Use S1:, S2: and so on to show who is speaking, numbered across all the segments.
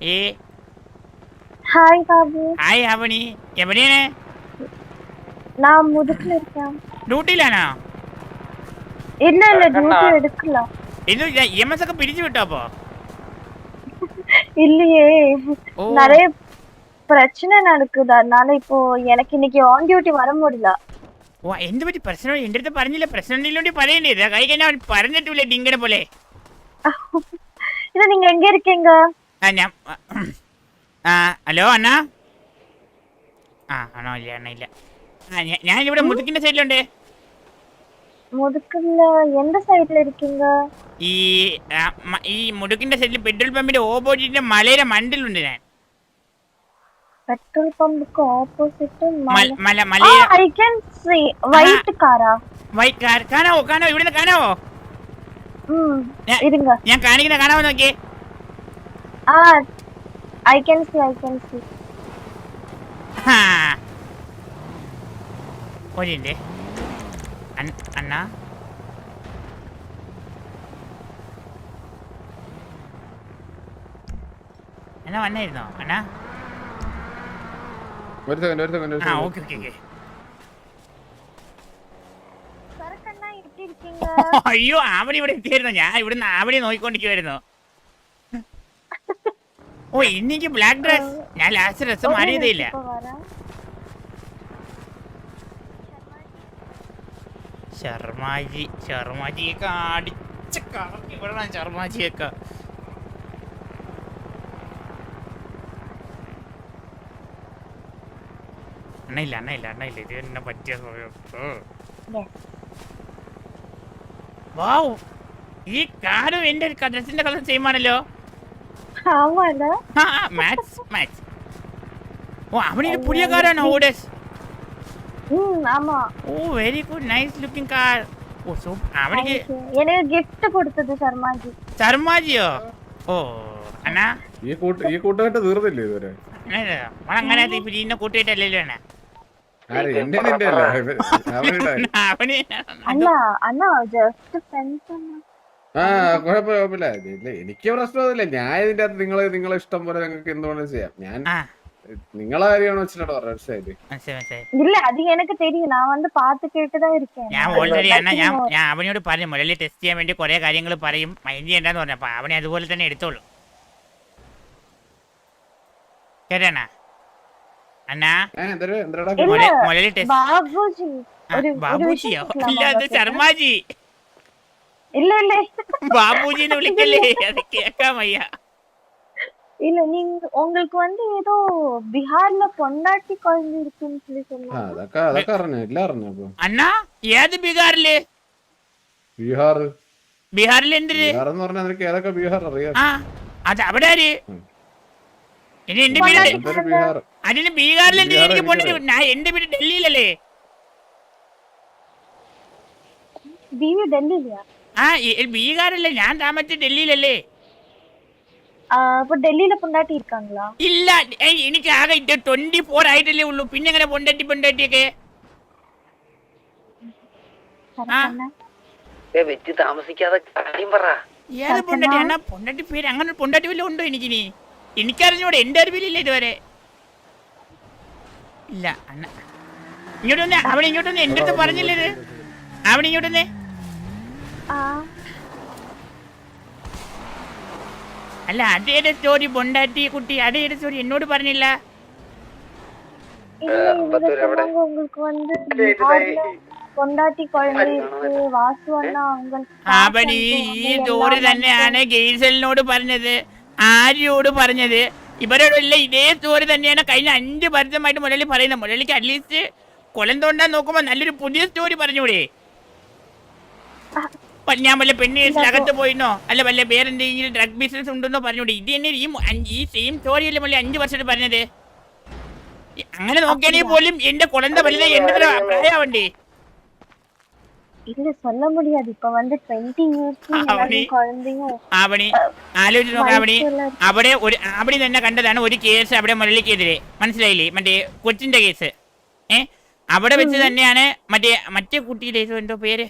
S1: ഏ
S2: hi Babu.
S1: Hi Avani. എവിടെയാണ്?
S2: ഞാൻ മുതുക്കിലിരിക്കാം.
S1: ഡ്യൂട്ടിയിലാണോ?
S2: ഇല്ല ഇല്ല, ഡ്യൂട്ടി എടുക്കില്ല.
S1: ഇത് EMS ഒക്കെ പിരിച്ചു വിട്ടോ അപ്പോ?
S2: இல்லையே,
S1: ஓ
S2: நிறைய பிரச்சனை நடக்குது. அதனால இப்போ எனக்கு இன்னைக்கு ஆன் டியூட்டி வர முடியல.
S1: ഓ എന്ത് പറ്റി? പ്രശ്നം എൻ്റെ അടുത്ത് പറഞ്ഞില്ല. പ്രശ്നം എന്തെങ്കിലും പറയേണ്ടത് കൈ കഴിഞ്ഞാൽ പറഞ്ഞിട്ടില്ല ഡിങ്കനെ പോലെ.
S2: ഇത് நீங்க எங்க இருக்கீங்க?
S1: ആ ഞാൻ ഹലോ അണ്ണാ. ആണോ? ഇല്ല അണ്ണ ഇല്ല. ഞാനിവിടെ മുതുക്കിന്റെ സൈഡിലുണ്ട്.
S2: முதுக்குல எந்த சைடுல இருக்கீங்க?
S1: ഈ ഈ മുതുക്കിന്റെ സൈഡിൽ പെട്രോൾ പമ്പിന്റെ ഓപ്പോസിറ്റിന്റെ മലയുടെ മണ്ടിലുണ്ട് ഞാൻ.
S2: പെട്രോൾ പമ്പുക്ക് ഓപ്പോസിറ്റ്
S1: മലയുടെ
S2: I can see white കാറാ?
S1: വൈറ്റ് കാർ കാണാവോ? ഇവിടുന്ന് കാണാവോ?
S2: ഇരുங்க,
S1: ഞാൻ കാണിക്കുന്ന കാണാവോ നോക്കിയേ.
S2: I can see.
S1: ഒരിന്റെ അണ്ണാ എന്നാ വന്നായിരുന്നോ അണ്ണാ?
S3: ഒരു സെക്കൻഡ്.
S1: ഓക്കെ.
S2: സരക്കണ്ണാ எப்படி இருக்கீங்க?
S1: അയ്യോ, ആവണി ഇവിടെ എത്തിയായിരുന്നു. ഞാൻ ഇവിടുന്ന് ആവണി നോക്കിക്കൊണ്ടിരിക്കുവായിരുന്നു. ഓ ഇന്നെനിക്ക് ബ്ലാക്ക് ഡ്രസ്. ഞാൻ ലാസ്റ്റ് ഡ്രസ് മാറിയതേ ഇല്ല. ശർമാജിയൊക്കെ അടിച്ച് കറക്കി വിടണം. ശർമാജിയൊക്കെ അണ്ണയില്ല. ഇത് എന്നെ പറ്റിയ വാവ്, ഈ കാറും എന്റെ ഡ്രസ്സിന്റെ കളർ സെയിം ആണല്ലോ. മാച്ച്. ഓ അവനൊരു പുതിയ കാറാണോ ഓഡസ്? ഓ very good, nice looking car. ഓ അവനിക്ക്
S2: എനിക്ക് ഗിഫ്റ്റ് കൊടുത്തത്
S1: ശർമാജിയോ? ഓ അണ്ണാ,
S3: ഈ കൂട്ടുകാട്ട് തീർന്നില്ലേ ഇതുവരെ?
S1: അങ്ങനെ പിന്നെ കൂട്ടിയിട്ടല്ലോ അണ്ണാ.
S3: എന്റെ നിന്റെ അവരുടെ കുഴപ്പമില്ല. എനിക്ക് പ്രശ്നമൊന്നുമില്ല. ഞാൻ ഇതിന്റെ അകത്ത് നിങ്ങളെ ഇഷ്ടം പോലെ നിങ്ങൾക്ക് എന്തുകൊണ്ടും ചെയ്യാം. ഞാൻ നിങ്ങളെ കാര്യമാണ് വെച്ചിട്ടാണ് പറഞ്ഞത്.
S2: இல்ல, அது எனக்கு தெரியும். நான் வந்து பாத்து கேட்டுதான் இருக்கேன்.
S1: ഞാൻ ഓൾറെഡി അണ്ണാ ഞാൻ അവനോട് പറഞ്ഞു മുരളി ടെസ്റ്റ് ചെയ്യാൻ വേണ്ടി കുറെ കാര്യങ്ങൾ പറയും, മൈൻഡ് ചെയ്യണ്ടെന്ന് പറഞ്ഞപ്പോ അവനെ അതുപോലെ തന്നെ എടുത്തോളൂ. കേട്ടാ അണ്ണാ? മുരളി ടെസ്റ്റ് ബാബുജിയോ? ഇല്ല, അത് ശർമാജി.
S2: இல்ல
S1: ബാബുജിന്ന് വിളിക്കല്ലേ, അത് കേക്കാൻ വയ്യ.
S2: இல்ல, நீங்க உங்களுக்கு வந்து ஏதோ ബിഹാറിல പൊണ്ടാട്ടി കുഴഞ്ഞു இருக்குன்னு சொல்லி
S3: சொன்னாங்க.
S1: അണ്ണാ ഏത് ബീഹാറില്? ബീഹാറിൽ എന്തിന്?
S3: ഏതൊക്കെ ബീഹാർ അറിയാം?
S1: അത് അവിടെ ആര്? ഇനി എന്റെ വീട് അതിന് ബീഹാറിൽ എന്തിനാ എനിക്ക് പോണ്ടി? എന്റെ വീട് ഡൽഹിയിലല്ലേ? ബീഹാറല്ലേ, ഞാൻ താമസിച്ച ഡൽഹിയിലല്ലേ?
S2: ഡൽഹിയില പൊണ്ടാട്ടി ഇരിക്കാங்களா?
S1: ഇല്ല, എനിക്ക് ആകെ 24 ആയിട്ടല്ലേ ഉള്ളൂ. പിന്നെ എങ്ങനെ പൊണ്ടാട്ടിയൊക്കെ
S4: വെച്ച് താമസിക്കാതെ കാര്യം പറ.
S1: ഏത് പൊണ്ടാട്ടി അണ്ണാ? പൊണ്ടാട്ടി പേര് അങ്ങനെ പൊണ്ടാട്ടി വല്ലതും ഉണ്ടോ എനിക്കിനി? എനിക്കറിഞ്ഞൂടെ, എന്റെ അറിവിലില്ല ഇതുവരെ. ഇല്ല അണ്ണ, ഇങ്ങോട്ടൊന്ന് അവിടെ ഇങ്ങോട്ടൊന്ന് എന്റെ അടുത്ത് പറഞ്ഞില്ലേ? അവിടെ ഇങ്ങോട്ടൊന്ന്. അല്ല അതേടെ സ്റ്റോറി പൊണ്ടാട്ടി കുട്ടി, അതേടെ സ്റ്റോറി എന്നോട് പറഞ്ഞില്ല. അവന് ഈ സ്റ്റോറി തന്നെയാണ് ഗെയ്സലിനോട് പറഞ്ഞത്, ആര്യോട് പറഞ്ഞത്, ഇവരോടല്ല ഇതേ സ്റ്റോറി തന്നെയാണ് കഴിഞ്ഞ 5 വർഷമായിട്ട് മുരളി പറയുന്നത്. മുരളിക്ക് അറ്റ്ലീസ്റ്റ് കൊലം തോണ്ടാൻ നോക്കുമ്പോ നല്ലൊരു പുതിയ സ്റ്റോറി പറഞ്ഞൂടെ? ഞാൻ വല്ല പെണ്ണ് അകത്ത് പോയിന്നോ അല്ല വല്ല വേറെന്തെങ്കിലും ഡ്രഗ് ബിസിനസ് ഉണ്ടെന്നോ പറഞ്ഞൂടെ? ഇത് തന്നെ ഈ സെയിം സ്റ്റോറിയല്ലേ മുരളി 5 വർഷമായിട്ട് പറഞ്ഞത്. അങ്ങനെ നോക്കിയാണെങ്കിൽ പോലും എന്റെ കുളന്ത വലുത് എന്റെ പ്രായമാവണ്ടേ?
S2: இல்ல சொல்ல முடியாது. இப்ப வந்து 20 இயர்ஸ் குழந்தையும்
S1: ആവണി ആലോചിച്ച് നോക്കാം. അവിടെ തന്നെ കണ്ടതാണ് ഒരു കേസ് അവിടെ മുരളിക്കെതിരെ, മനസ്സിലായില്ലേ? മറ്റേ കൊച്ചിന്റെ കേസ്. അവിടെ വെച്ച് തന്നെയാണ് മറ്റേ കുട്ടിയുടെ എന്തോ പേര്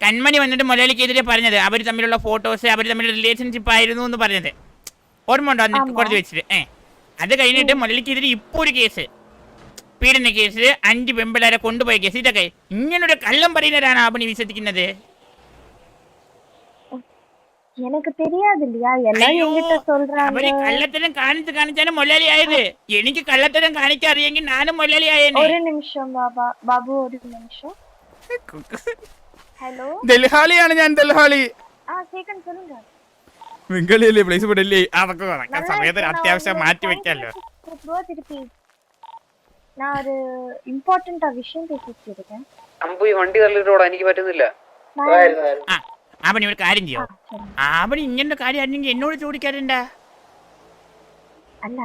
S1: കൺമണി വന്നിട്ട് മുരളിക്കെതിരെ പറഞ്ഞത് അവർ തമ്മിലുള്ള ഫോട്ടോസ്, അവർ തമ്മിലുള്ള റിലേഷൻഷിപ്പ് ആയിരുന്നു എന്ന് പറഞ്ഞത്. ഓർമ്മ ഉണ്ടോ അന്ന് കോടതി വെച്ചിട്ട് അത് കഴിഞ്ഞിട്ട് മുരളിക്കെതിരെ ഇപ്പൊ ഒരു കേസ്, പീഡന കേസ്, 5 പെമ്പിളാരെ കൊണ്ടുപോയ കേസ്. ഇതൊക്കെ ഇങ്ങനൊരു കള്ളം പറയുന്നവരാണ് ആവണി വിശ്വസിക്കുന്നത്.
S2: எனக்கு தெரியாது இல்லையா, எல்லாரும் என்கிட்ட சொல்றாங்க.
S1: അവര് കള്ളത്തരം കാണിച്ചാണ് മുരളി ആയത്. എനിക്ക് കള്ളത്തരം കാണിക്കാൻ അറിയെങ്കിൽ ഞാനും മുരളി ആയേനെ.
S2: ஒரு நிமிஷம் பாபு, ஒரு நிமிஷம். ഹലോ,
S1: ദൽഹാളിയാണ് ഞാൻ, ദൽഹാളി.
S2: കേക്കാൻ சொல்லுங்க.
S1: ബംഗാളിയല്ലേ, പ്ലേസ് പെടല്ലേ? അതൊക്കെ നടക്കാൻ സമയത്തിന് അത്യാവശ്യം മാറ്റി വെക്കാലോ.
S2: நான் ஒரு இம்பார்ட்டன்ட்டா விஷயம் பேசிட்டு இருக்கேன்.
S4: അമ്പു ഈ വണ്ടി തള്ളിട്ടോടാ, എനിക്ക് പറ്റുന്നില്ല.
S1: അവന് ഒരു കാര്യം ചെയ്യോ, അവന് ഇങ്ങനത്തെ കാര്യം ആയിരുന്നെങ്കിൽ എന്നോട് ചോദിക്കാറുണ്ടാ? അല്ല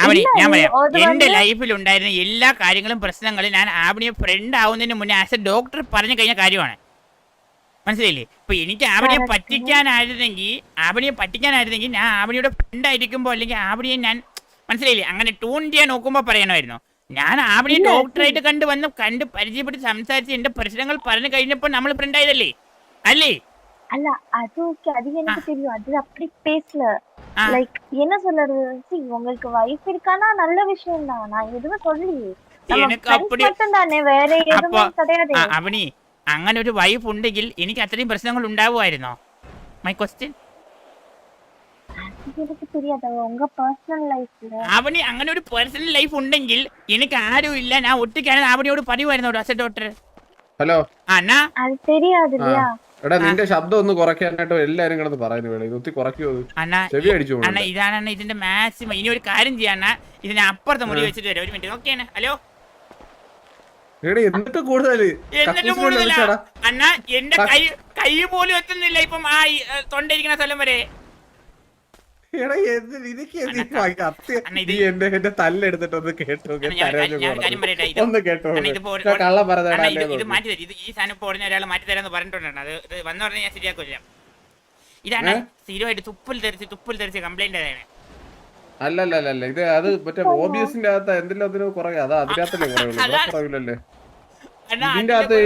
S1: ആവണി, ഞാൻ പറയാം, എന്റെ ലൈഫിൽ ഉണ്ടായിരുന്ന എല്ലാ കാര്യങ്ങളും പ്രശ്നങ്ങളും ഞാൻ ആവണിയെ ഫ്രണ്ട് ആവുന്നതിന് മുന്നേ ആസ് എ ഡോക്ടർ പറഞ്ഞു കഴിഞ്ഞ കാര്യമാണ്. മനസ്സിലായില്ലേ? ഇപ്പൊ എനിക്ക് ആവണിയെ പറ്റിക്കാനായിരുന്നെങ്കിൽ ഞാൻ ആവണിയുടെ ഫ്രണ്ട് ആയിരിക്കുമ്പോ, അല്ലെങ്കിൽ ആവണിയെ ഞാൻ മനസ്സിലായില്ലേ അങ്ങനെ ട്യൂൺ ചെയ്യാൻ നോക്കുമ്പോ പറയണമായിരുന്നു. ഞാൻ ആവണിയെ ഡോക്ടറായിട്ട് കണ്ട് പരിചയപ്പെട്ട് സംസാരിച്ച് എന്റെ പ്രശ്നങ്ങൾ പറഞ്ഞു കഴിഞ്ഞപ്പോ നമ്മൾ ഫ്രണ്ട് ആയതല്ലേ അല്ലേ?
S2: அல்ல அது ஓகே, அது எனக்கு தெரியும், அது அப்படி பேசல. லைக் என்ன சொல்றது, உங்களுக்கு வைஃப் இருக்கானா நல்ல விஷயம் தான், நான் எதுவுமே சொல்லலையே. எனக்கு அப்படி மட்டும் தானே, வேற எதுவுமே கிடையாது.
S1: അവണി അങ്ങനെ ഒരു വൈഫ് ഉണ്ടെങ്കിൽ എനിക്ക് അത്രയും പ്രശ്നങ്ങൾ ഉണ്ടാവുമായിരുന്നോ? My question.
S2: എനിക്ക് தெரியாது, உங்க പേഴ്സണൽ ലൈഫിൽ
S1: അവണി അങ്ങനെ ഒരു പേഴ്സണൽ ലൈഫ് ഉണ്ടെങ്കിൽ എനിക്ക് ആരും ഇല്ല, ഞാൻ ഒറ്റയ്ക്കാണ് അവണിയോട് പറയുമായിരുന്നു ആസ് എ ഡോക്ടർ.
S3: ഹലോ
S1: അണ്ണാ,
S2: അത് தெரியாது இல்லையா?
S3: എടാ നിന്റെ ശബ്ദം ഒന്ന് കുറയ്ക്കാനായിട്ട് എല്ലാരും കിടന്ന് പറയുന്നു, വേണം ഇതൊത്തി കുറയ്ക്കുമോ? ചെവി അടിച്ചു
S1: അണ്ണാ, ഇതാണ് ഇതിന്റെ മാക്സിമം. ഇനി ഒരു കാര്യം ചെയ്യാണ്ണ, ഇതിനെ അപ്പുറത്തെ മുടി വെച്ചിട്ട് വരാം. ഒരു മിനിറ്റ്, ഓക്കെ? ഹലോ,
S3: എന്നിട്ട് കൂടുതൽ
S1: അണ്ണാ എന്റെ കൈ പോലും എത്തുന്നില്ല ഇപ്പം ആ തൊണ്ടയിരിക്കുന്ന സ്ഥലം വരെ.
S3: എന്റെ തല്ലെടുത്തിട്ടൊന്ന് കേട്ടോ,
S1: ഇത് മാറ്റി തരും. ഇത് ഈ സാധനം ഇപ്പൊ ഉടനെ ഒരാൾ മാറ്റി തരാന്ന് പറഞ്ഞിട്ടുണ്ടാണ്. അത് വന്നു പറഞ്ഞാൽ ഞാൻ ശരിയാക്കില്ല. ഇതാണ് സ്ഥിരമായിട്ട് തുപ്പൽ തെറിച്ച് കംപ്ലൈന്റ് ആയതാണ്.
S3: അല്ലല്ല ഇത് അത് മറ്റേ OBSന്റെ അകത്ത് എന്തെല്ലാം കുറേ, അതാ അതിനകത്തല്ലേ കുറവില്ലല്ലേ ഇതിന്റെ അകത്ത്.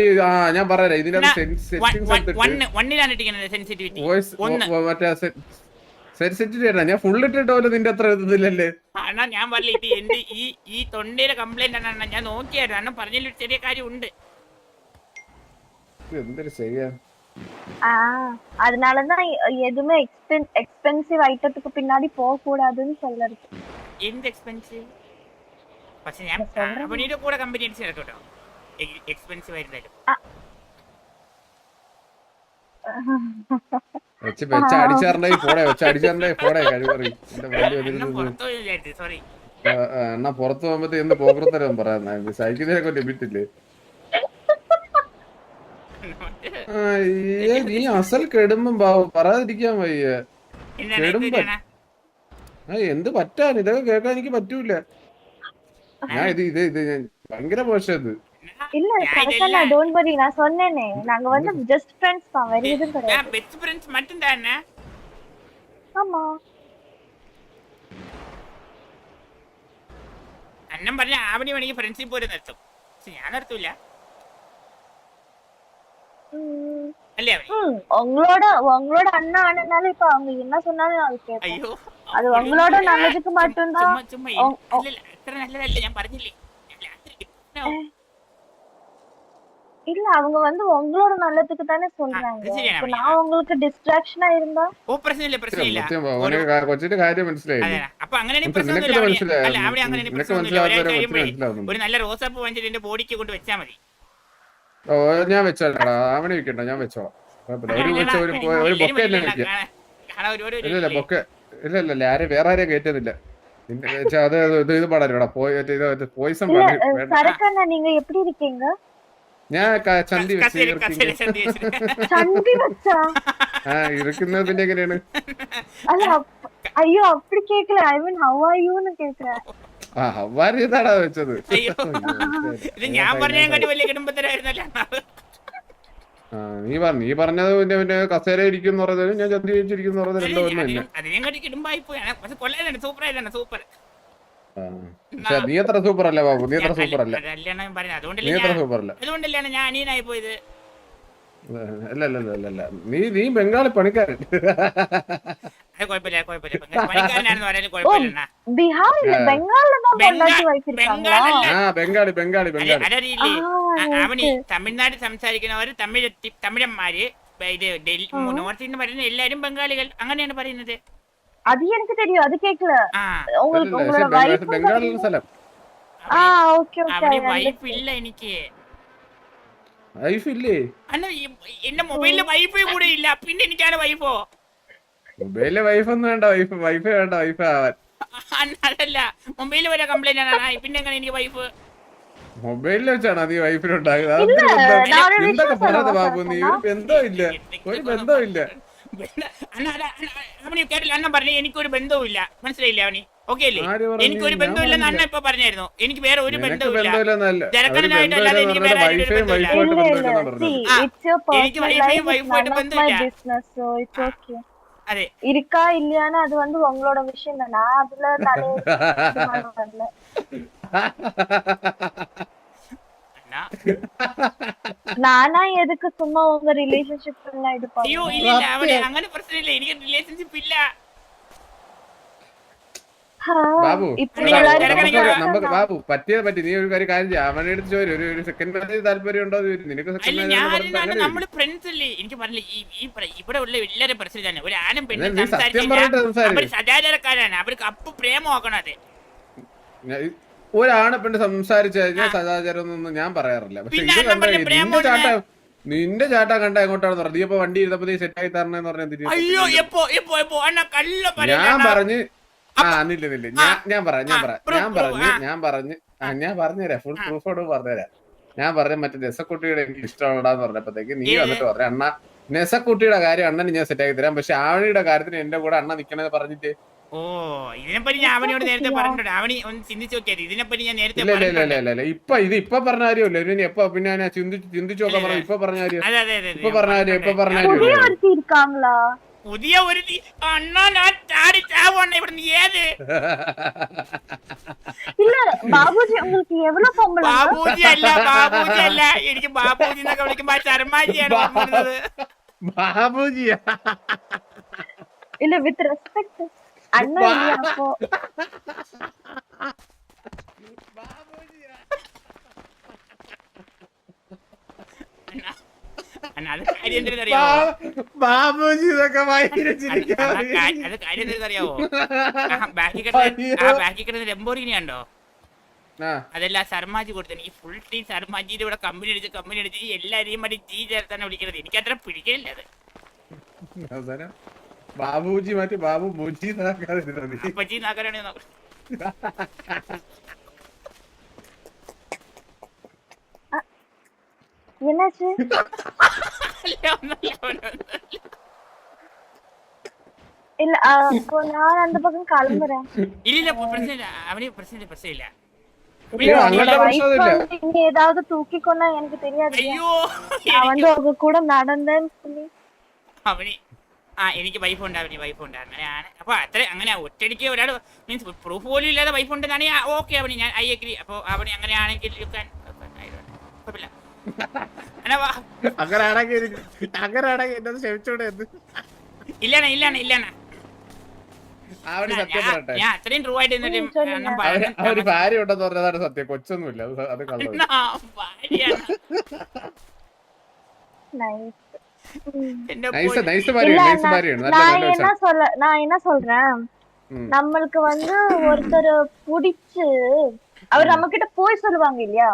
S3: ഞാൻ പറയാം, ഇതിന്റെ അകത്ത് സെൻസിറ്റിവിറ്റി ഞാൻ ഫുൾ ഇട്ടിട്ട് പോലെ നിന്റെ അത്ര എഴുതുന്നില്ലല്ലേ?
S1: അണ്ണാ ഞാൻ പറഞ്ഞില്ല, ഇത് എന്റെ ഈ തൊണ്ടയിലെ കംപ്ലൈന്റ് ആണ് അണ്ണാ. ഞാൻ നോക്കിയായിരുന്നു, അണ്ണൻ പറഞ്ഞതിൽ ഒരു ചെറിയ കാര്യം ഉണ്ട്.
S3: എന്തൊരു ചെയ്യാ,
S2: அதனாலதான் எதுவுமே எக்ஸ்பென்சிவ் ஐட்டத்துக்கு பின்னாடி போக கூடாதுன்னு சொல்றது.
S1: എന്ത് എക്സ്പെൻസീവ്? പക്ഷെ ഞാൻ അവനിയുടെ കൂടെ കമ്പനി അടിച്ച് കേട്ടോ, എക്സ്പെൻസീവ് ആയിരുന്നാലും.
S3: എന്നാ പുറത്തു പോകുമ്പോ എന്ത് പോകത്തരം പറയാ, സഹിക്കുന്നതിനൊക്കെ ലിമിറ്റില്ലേ? നീ അസൽ കെടുമ്പോ പറയാതിരിക്കാൻ വയ്യ. കെടുമ്പോ എന്ത് പറ്റാൻ, ഇതൊക്കെ കേൾക്കാൻ എനിക്ക് പറ്റൂല. ഞാൻ ഇത് ഭയങ്കര മോശം. ഇത്
S2: இல்ல கரெக்ட்டா, டோன்ட் வரி, நான் சொன்னேனே நாங்க வந்து ஜஸ்ட் ஃப்ரெண்ட்ஸ் தான், வேற எதுவும் கிடையாது.
S1: நான் பெஸ்ட் ஃப்ரெண்ட்ஸ் மட்டும் தானே.
S2: ஆமா,
S1: അന്നം പറഞ്ഞ ആവണി വേണമെങ്കിൽ ഫ്രണ്ട്ഷിപ്പ് പോലും നിർത്തും, പക്ഷെ ഞാൻ നിർത്തൂല. അല്ലേ
S2: உங்களோட அண்ணா ஆனனால இப்ப அவங்க என்ன சொன்னாலும் நான் கேட்பேன். ஐயோ, அது உங்களோட நல்லதுக்கு மட்டும் தான்.
S1: சும்மா இல்ல, அത്ര நல்லதല്ല, ഞാൻ പറഞ്ഞില്ലേ.
S2: இல்ல, அவங்க வந்து உங்களோட நல்லதுக்கு தானே சொல்றாங்க. இப்ப நான் உங்களுக்கு டிஸ்ட்ராக்ஷனா இருந்தா
S1: പ്രശ്നമില്ല.
S3: കൊച്ചിന്റെ കാര്യം മനസ്സിലായി.
S1: അപ്പൊ അങ്ങനെ ഒരു നല്ല റോസാപ്പ് വാങ്ങിച്ചിട്ട് എന്റെ ബോഡിക്ക് കൊണ്ട് വെച്ചാ മതി.
S3: ഞാൻ വെച്ചോളാം, അവനെ വെക്കണ്ട, ഞാൻ വെച്ചോളാം. ഒരു ബൊക്കെ തന്നെ വെക്കാം. ഇല്ല ബൊക്കെ ഇല്ല, ആരും വേറെ ആരെയും കയറ്റുന്നില്ല. അത് ഇത് പാടാ, പോയിസം
S2: நீங்க எப்படி இருக்கீங்க?
S3: ഞാൻ ചന്തി വെച്ച് ഇരിക്കുന്നതിന്റെ എങ്ങനെയാണ്?
S2: അയ്യോ அப்படி கேக்கல, ஐ மீன் how are you ன்னு கேக்குறேன்.
S3: ഹവാരിയതാടാ വെച്ചത്.
S1: ഞാൻ പറഞ്ഞ വലിയ കുടുംബത്തിലായിരുന്നല്ലോ.
S3: നീ പറഞ്ഞത് പിന്നെ കസേര ഇരിക്കും പറഞ്ഞത്, ഞാൻ ചന്തി വെച്ചിരിക്കും പറഞ്ഞത് രണ്ടോ ഒന്ന് തന്നെ. നീ എത്ര സൂപ്പർ അല്ലേ ബാബു, നീ എത്ര സൂപ്പർ അല്ല, നീ എത്ര സൂപ്പർ അല്ല.
S1: അതുകൊണ്ടല്ലാണ് ഞാൻ അനിയനായി പോയത്.
S3: അല്ല നീ ബംഗാളി പണിക്കാരൻ.
S1: അത് കുഴപ്പമില്ല കുഴപ്പമില്ല പണിക്കാരനാണെന്ന് പറയാൻ കുഴപ്പമില്ല
S2: ബീഹാറിൽ ബംഗാളിൽ പൊണ്ടാട്ടി വൈഫ് இருக்காங்களா
S1: ബംഗാളല്ല അതറിയില്ലേ അവന് തമിഴ്നാട് സംസാരിക്കുന്നവർ തമിഴന്മാര് ഇത് ഡൽഹി നോർത്ത് ഇന്ത്യ പറയുന്ന എല്ലാരും ബംഗാളികൾ അങ്ങനെയാണ് പറയുന്നത്
S2: அது எனக்கு தெரியும் அது கேக்கல உங்களுக்கு உங்களோட வைஃப்
S3: ബംഗാളിലെ സ്ഥലം
S2: ஓகே ஓகே
S1: അവന് വൈഫ് ഇല്ല എനിക്ക്
S3: വൈഫ് ഇല്ലേ
S1: അല്ല എന്റെ മൊബൈലില് വൈഫ് കൂടെ ഇല്ല പിന്നെ എനിക്കാണ് വൈഫോ
S3: മൊബൈലിലെ വൈഫ് ഒന്നും വേണ്ട വൈഫ് വേണ്ട വൈഫ് ആവാൻ
S1: അതല്ല മൊബൈലിൽ വരെ കംപ്ലൈന്റ് ആണ് പിന്നെ എങ്ങനെ എനിക്ക് വൈഫ്
S3: മൊബൈലിൽ വെച്ചാണ് അത് ഈ വൈഫിനുണ്ടാകുന്നത് എന്തൊക്കെ പറയുന്നത് ബാബു നീ ഒരു ബന്ധമില്ല
S1: അവന് കേട്ടില്ല അണ്ണൻ പറഞ്ഞു എനിക്കൊരു ബന്ധവുമില്ല മനസ്സിലായില്ല അവന് ഓക്കെ അല്ലേ എനിക്കൊരു ബന്ധമില്ലെന്ന് അണ്ണ ഇപ്പൊ പറഞ്ഞായിരുന്നു എനിക്ക് വേറെ ഒരു ബന്ധവുമില്ല ജനക്കനായിട്ട് അല്ലാതെ എനിക്ക് വേറെ എനിക്ക് വൈഫൈയും വൈഫായിട്ട് ബന്ധമില്ല അതെ
S2: இருக்கா இல்லையான்னு அது வந்து உங்களோட விஷயம் தான் நான் அதுல வரல நானா எதுக்கு சும்மா உங்க ரிலேஷன்ஷிப் எல்லாம் இது
S1: ஐயோ இல்ல இல்ல அவனே അങ്ങനെ പ്രശ്നമില്ല എനിക്ക് റിലേഷൻഷിപ്പ് ഇല്ല
S3: ബാബു നമുക്ക് ബാബു പറ്റി നീ ഒരു കാര്യം ചെയ്യാം അവനെ എടുത്ത് ചോദിച്ചു ഒരു സെക്കൻഡ് മാരേജ് താല്പര്യം ഉണ്ടോ നിനക്ക്
S1: നമ്മള് ഫ്രണ്ട്സ് അല്ലേ എനിക്ക് പറഞ്ഞില്ല ഇവിടെ ഉള്ള എല്ലാരും പ്രശ്നം തന്നെ ഒരു ആനും പെണ്ണും അവര് സദാചാരക്കാരാണ് അവർക്ക് അപ്പൊ പ്രേമമാക്കണം അതെ
S3: ഒരാണ് പെണ്ണ് സംസാരിച്ചു കഴിഞ്ഞാൽ സദാചാരം ഒന്നും ഞാൻ പറയാറില്ല പക്ഷെ നിന്റെ ചാട്ടാ കണ്ട എങ്ങോട്ടാണെന്ന് പറഞ്ഞു നീ ഇപ്പൊ വണ്ടി ഇരുന്നപ്പോ നീ സെറ്റ് ആയി തരണെന്ന് പറഞ്ഞ ഞാൻ പറഞ്ഞ് നില്ല ഞാൻ പറഞ്ഞുതരാം ഫുൾ പ്രൂഫോട് പറഞ്ഞുതരാം ഞാൻ പറഞ്ഞ മറ്റേ നെസക്കുട്ടിയുടെ എനിക്ക് ഇഷ്ടമുള്ളതാന്ന് പറഞ്ഞപ്പോഴത്തേക്ക് നീ വന്നിട്ട് പറഞ്ഞു അണ്ണ നെസക്കുട്ടിയുടെ കാര്യം അണ്ണന് ഞാൻ സെറ്റ് ആക്കി തരാം പക്ഷെ ആവണിയുടെ കാര്യത്തിന് എന്റെ കൂടെ അണ്ണ നിക്കണെന്ന് പറഞ്ഞിട്ട്
S1: ഓ ഇതിനെപ്പറ്റി ഞാൻ അവനോട് നേരത്തെ പറഞ്ഞിട്ടുണ്ട് അവന് ഒന്ന് ചിന്തിച്ചു നോക്കിയത് ഇതിനെപ്പറ്റി ഞാൻ നേരത്തെ
S3: ഇല്ല ഇപ്പൊ പറഞ്ഞ കാര്യമല്ലോ ഇനി എപ്പോ പിന്നെ ഞാൻ ചിന്തിച്ചു നോക്കാൻ പറഞ്ഞു ഇപ്പൊ പറഞ്ഞ കാര്യം ഇപ്പൊ പറഞ്ഞ കാര്യം
S1: പുതിയ ഒരു അണ്ണാ ഞാൻ ചാടി ചാവണ്ണ ഇവിടെ നീ ഏത്
S2: ബാബുജി
S1: അല്ല എനിക്ക് ബാബുജി എന്നൊക്കെ വിളിക്കുമ്പോ ശർമാജിയാണ് പറഞ്ഞത്
S3: ബാബുജിയാ
S2: இல்ல வித் ரெஸ்பெக்ட் அண்ணா இல்லையா அப்போ
S3: ബാബുജി
S1: ലംബോർഗിനിയാണ്ടോ അതല്ല സർമാജി കൊടുത്തു എനിക്ക് ഫുൾ ടീം സർമാജിയുടെ ഇവിടെ കമ്പനി അടിച്ച് എല്ലാരെയും മതി ജീ ചേർത്താണ് വിളിക്കുന്നത് എനിക്ക് അത്ര പിടിക്കലില്ല അത്
S3: ബാബുജി മാറ്റി ബാബു മുജി
S2: என்னாச்சு இல்ல அப்போ நான் அந்த பக்கம் கிளம்புறேன்
S1: இல்ல பிரச்சனை அவனே பிரச்சனை இல்ல
S2: நீ ஏதாவது தூக்கிக்கொண்டா எனக்கு தெரியாது
S1: ஐயோ
S2: நான் வந்து உங்க கூட நடந்தேன்னு சொல்லி
S1: അവന് എനിക്ക് വൈഫ് ഉണ്ട് അങ്ങനെയാണ് അപ്പൊ അത്ര അങ്ങനെ ഒറ്റടിക്ക് ഒരാൾ മീൻസ് പ്രൂഫ് പോലും ഇല്ലാതെ വൈഫ് ഉണ്ടെന്നാണ് ഓക്കെ അവന് ഞാൻ ഐ അഗ്രി അപ്പൊ അവന് അങ്ങനെയാണെങ്കിൽ കുഴപ്പമില്ല ഇല്ലാണ് ഞാൻ അത്രയും ട്രൂ ആയിട്ട്
S3: ഭാര്യ ഉണ്ടെന്ന് പറഞ്ഞതാണ് സത്യം കൊച്ചൊന്നുമില്ല അത്
S2: நான் என்ன சொல்றேன் நம்மளுக்கு வந்து ஒருத்தர் புடிச்சு அவர் நம்ம கிட்ட போய் சொல்லுவாங்க இல்லையா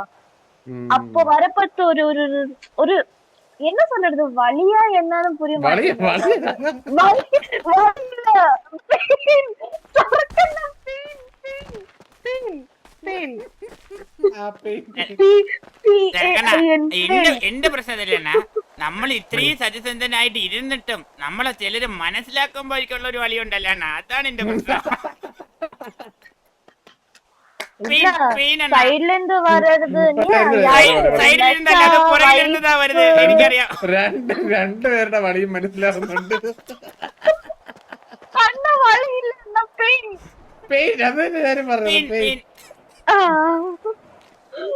S2: அப்போ வரப்பட்டு ஒரு ஒரு ஒரு என்ன சொல்றது வலியா என்னன்னு புரிய
S1: എന്റെ പ്രശ്നം ഇതല്ല നമ്മൾ ഇത്രയും സത്യസന്ധനായിട്ട് ഇരുന്നിട്ടും നമ്മളെ ചിലര് മനസ്സിലാക്കുമ്പോഴേക്കുള്ള ഒരു വളിയുണ്ടല്ലോ അതാണ് എന്റെ പ്രശ്നം എനിക്കറിയാം
S3: രണ്ടുപേരുടെ വളിയും മനസ്സിലാവുന്നുണ്ട്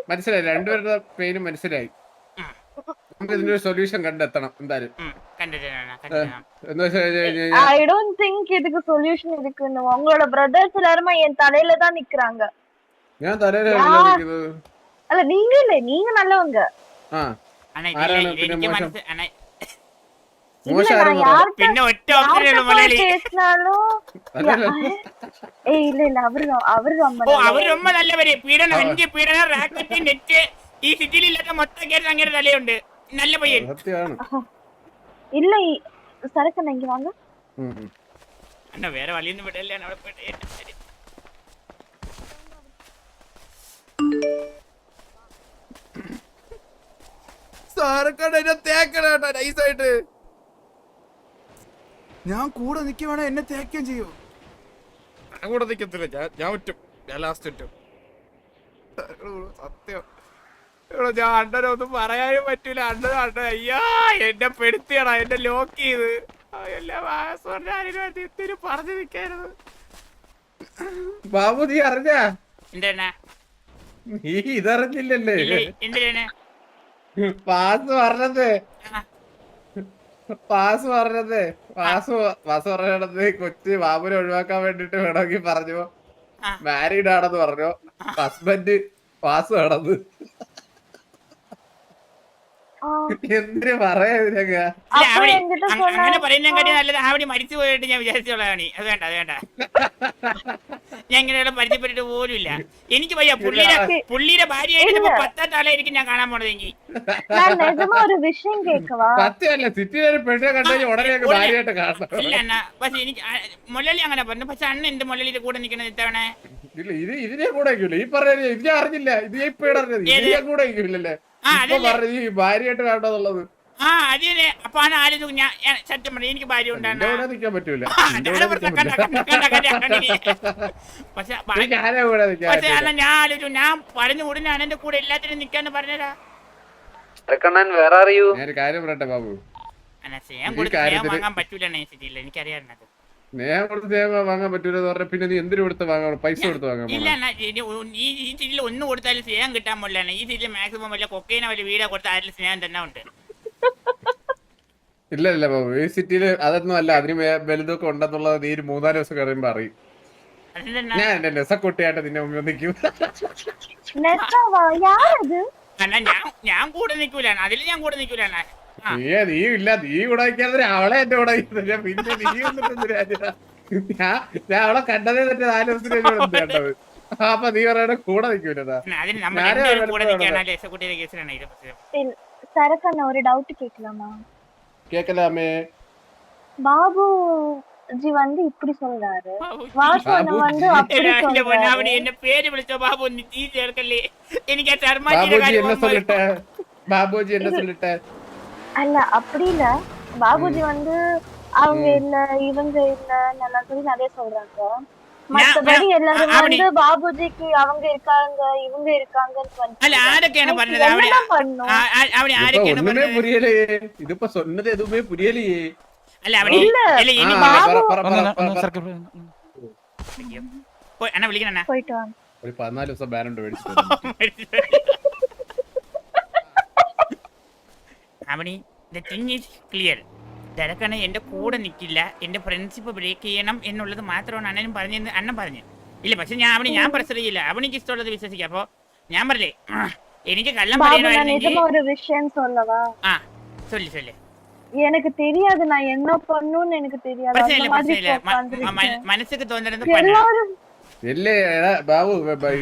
S3: മനസ്സിലായി രണ്ടുപേരുടെ പെയിനും മനസ്സിലായി നമുക്ക് ഇതിനൊരു സൊല്യൂഷൻ കണ്ടെത്തണം എന്തായാലും എന്താ
S2: ஐ டோன்ட் திங்க் இதுக்கு சொல்யூஷன் இருக்குன்னு. உங்களோட பிரதர்ஸ் எல்லாரும் என் தலையில தான் நிக்கறாங்க.
S3: ഞാൻ തലയിലാണ് നിൽക്കുന്നത്.
S2: അല്ല நீங்க இல்ல, நீங்க நல்லவங்க.
S3: ആരാണ് പിന്നെ മോശം?
S1: പിന്നെ ഒറ്റ ഓപ്ഷനേ മുരളി.
S2: இல்ல அவரு ரொம்ப
S1: നല്ലവര്. പീഡനം, അഞ്ച് പീഡനം, റാക്കറ്റ്, നെറ്റ്, ഈ സിറ്റിയിൽ ഇല്ലാത്ത മൊത്തം കേസ് അങ്ങനെ തലയുണ്ട്. നല്ല പയ്യൻ.
S2: இல்ல சரக்கு இங்க வாங்க.
S1: അണ്ണ വേറെ വഴിയൊന്നും വിടല്ലേ അവിടെ പോയിട്ട്.
S5: സാരക്കട എന്നെ തേക്കണ നൈസായിട്ട്. ഞാൻ കൂടെ നിൽക്കുവാണെ എന്നെ തേക്കുകയും ചെയ്യും. ഞാൻ കൂടെ നിൽക്കത്തില്ല, ഞാൻ ഒറ്റും, ഞാൻ ലാസ്റ്റ് ഒറ്റും. സത്യം ഞാൻ അണ്ണനൊന്നും പറയാനും പറ്റൂല. അണ്ണ അയ്യാ എന്നെ പെടുത്തിയടാ, എന്നെ ലോക്ക് ചെയ്ത് എല്ലാം പറഞ്ഞു നിൽക്കായിരുന്നു.
S3: ബാബു നീ അറിഞ്ഞാ?
S1: എന്താ
S3: നീ ഇതറിഞ്ഞില്ലല്ലേ?
S1: എന്തിനാണ്
S3: പാസ് പറഞ്ഞത് കൊച്ചു ബാബുനെ ഒഴിവാക്കാൻ വേണ്ടിട്ട് വേണമെങ്കിൽ പറഞ്ഞു മാരീഡ് ആണെന്ന് പറഞ്ഞു. ഹസ്ബൻഡ് പാസ് വേണമെന്ന്. എന്തിനു പറയാ ഇതിനൊക്കെ?
S1: അങ്ങനെ പറയുന്നതിനെക്കാട്ടി നല്ലത് അവിടെ മരിച്ചു പോയിട്ട് ഞാൻ വിചാരിച്ചോളാണ്. അത് വേണ്ട, അത് വേണ്ട. ഞാൻ ഇങ്ങനെയുള്ള പരിചയപ്പെട്ടിട്ട് പോലും ഇല്ല. എനിക്ക് വയ്യ. പുള്ളിയുടെ ഭാര്യയായിട്ട് 10 ആളായിരിക്കും ഞാൻ കാണാൻ പോണതെങ്കിൽ.
S2: ഒരു വിഷയം കേൾക്കവാ?
S3: സത്യമല്ല, സിറ്റിയിലൊരു പെണ്ണെ കണ്ടുകഴിഞ്ഞാൽ ഉടനെ ഭാര്യയായിട്ട് കാണണം.
S1: ഇല്ല അണ്ണ, പക്ഷെ എനിക്ക് മുരളി അങ്ങനെ പറഞ്ഞു. പക്ഷെ അണ്ണ എന്റെ മുരളിയുടെ കൂടെ നിൽക്കണത് ഇത്തവണ
S3: ഇല്ല. ഇതിനെ കൂടെ ഈ പറഞ്ഞ ഇത് ഞാൻ അറിഞ്ഞില്ല. ഇത് ഞാൻ ഇപ്പൊ അറിഞ്ഞത്. ഇതിനെ കൂടെ ഇല്ലല്ലേ ഈ ഭാര്യയായിട്ട് കാണുന്നുള്ളത്.
S1: അപ്പൊ ആലോചിച്ചു. ഞാൻ സത്യം പറഞ്ഞു, എനിക്ക് ഭാര്യ ഉണ്ടാകും.
S3: നിൽക്കാൻ പറ്റൂല.
S1: പക്ഷെ ഞാൻ ആലോചിച്ചു, ഞാൻ പറഞ്ഞു ഉടനെയാണ് എന്റെ കൂടെ എല്ലാത്തിനും നിക്കാന്ന് പറഞ്ഞതാ.
S4: വേറെ അറിയൂ.
S3: ഞാൻ കാര്യം പറയട്ടെ ബാബു,
S1: സ്നേഹം കൊടുത്ത് വാങ്ങാൻ പറ്റൂല സിറ്റിയിൽ. എനിക്കറിയാറുണ്ട്.
S3: സ്നേഹം കൊടുത്ത് സ്നേഹം വാങ്ങാൻ പറ്റൂലെന്ന് പറഞ്ഞ പിന്നെ നീ എന്തിനു കൊടുത്ത് വാങ്ങാൻ? പൈസ കൊടുത്ത് വാങ്ങാൻ?
S1: ഇല്ല ഈ സിറ്റിയിൽ ഒന്നും കൊടുത്താലും സ്നേഹം കിട്ടാൻ പോലാണ്. ഈ സിറ്റിയിൽ മാക്സിമം വല്ല കൊക്കൈനോ വല്ല വീടോ കൊടുത്ത ആരും സ്നേഹം തന്നെ ഉണ്ട്.
S3: ഇല്ല ബാബു, ഈ സിറ്റിയില് അതൊന്നും അല്ല. അതിന് വലുതൊക്കെ ഉണ്ടെന്നുള്ളത് നീ 3-4 ദിവസം കഴിയുമ്പോ അറിയും. ഞാൻ എന്റെ നെസക്കുട്ടിയായിട്ട് നിന്നെ മുമ്പിൽ നിൽക്കും.
S1: ഞാൻ കൂടെ നിൽക്കൂലാണ്, അതിൽ ഞാൻ കൂടെ നിൽക്കൂലാണ്.
S3: നീ ഇല്ല, നീ കൂടെ വയ്ക്കാതെ അവളെ എന്റെ കൂടെ പിന്നെ നീ ഞാൻ അവളെ കണ്ടതേ തെറ്റ് 4 ദിവസത്തിന് കണ്ടത്. അപ്പൊ നീ പറയണ കൂടെ നിൽക്കൂലതാ.
S2: சரக்கண்ண ஒரு டவுட் கேட்கலாமா?
S3: கேட்கலாமே.
S2: பாபு ஜி வந்து இப்படி சொல்றாரு, வாசன வந்து அப்படி சொல்றாரு.
S1: அவனே என்ன பேரு விളിച്ചോ பாபு, நீ டீ சேர்க்கலே. എനിക്ക് ആ
S3: ശർമാജിയുടെ കാര്യം என்ன சொல்லிட்ட? பாபுஜி என்ன சொல்லிட்ட?
S2: அல்ல அப்படி இல்ல, பாபுஜி வந்து அவங்க இல்ல இவங்க இல்ல நல்லா சொல்லி நிறைய சொல்றாங்க. மத்தபடி எல்லாரும் வந்து பாபுஜிக்கு அவங்க இருக்காங்க இவங்க இருக்காங்கன்னு
S1: அல்ல ஆரக்கேன பண்ணது. அவனே ஆரக்கேன
S3: பண்ணது புரியலையே. இதுப்ப சொன்னது எதுவுமே புரியலையே.
S1: அல்ல அவனே இல்ல இனி
S2: பாபு
S1: போய் அண்ணா விളിക്കണ.
S2: போய்ட்டு வாங்க.
S3: ഒരു 14 ദിവസം ബാനണ്ട് മേടിച്ചു.
S1: Avani the thing is clear. തിരക്കണ എന്റെ കൂടെ നിൽക്കില്ല, എന്റെ ഫ്രണ്ട്ഷിപ്പ് ബ്രേക്ക് ചെയ്യണം എന്നുള്ളത് മാത്രമാണ് അണ്ണനും പറഞ്ഞത്. അണ്ണൻ പറഞ്ഞു ഇല്ല, പക്ഷെ ഞാൻ പ്രഷർ ചെയ്യില്ല. അവനിക്ക് ഇഷ്ടമുള്ളത് വിശ്വസിക്കാം. അപ്പൊ ഞാൻ പറഞ്ഞേ എനിക്ക് കള്ളം പറയാനായിരുന്നെങ്കിൽ
S2: ஒரு விஷயம் சொல்லவா?
S1: சொல்லு சொல்லு.
S2: எனக்கு தெரியாது, நான் என்ன பண்ணனும்னு எனக்கு தெரியாது.
S1: മനസ്സിക്ക് തോന്നുന്നത്
S3: ഇല്ലേ ബാബു,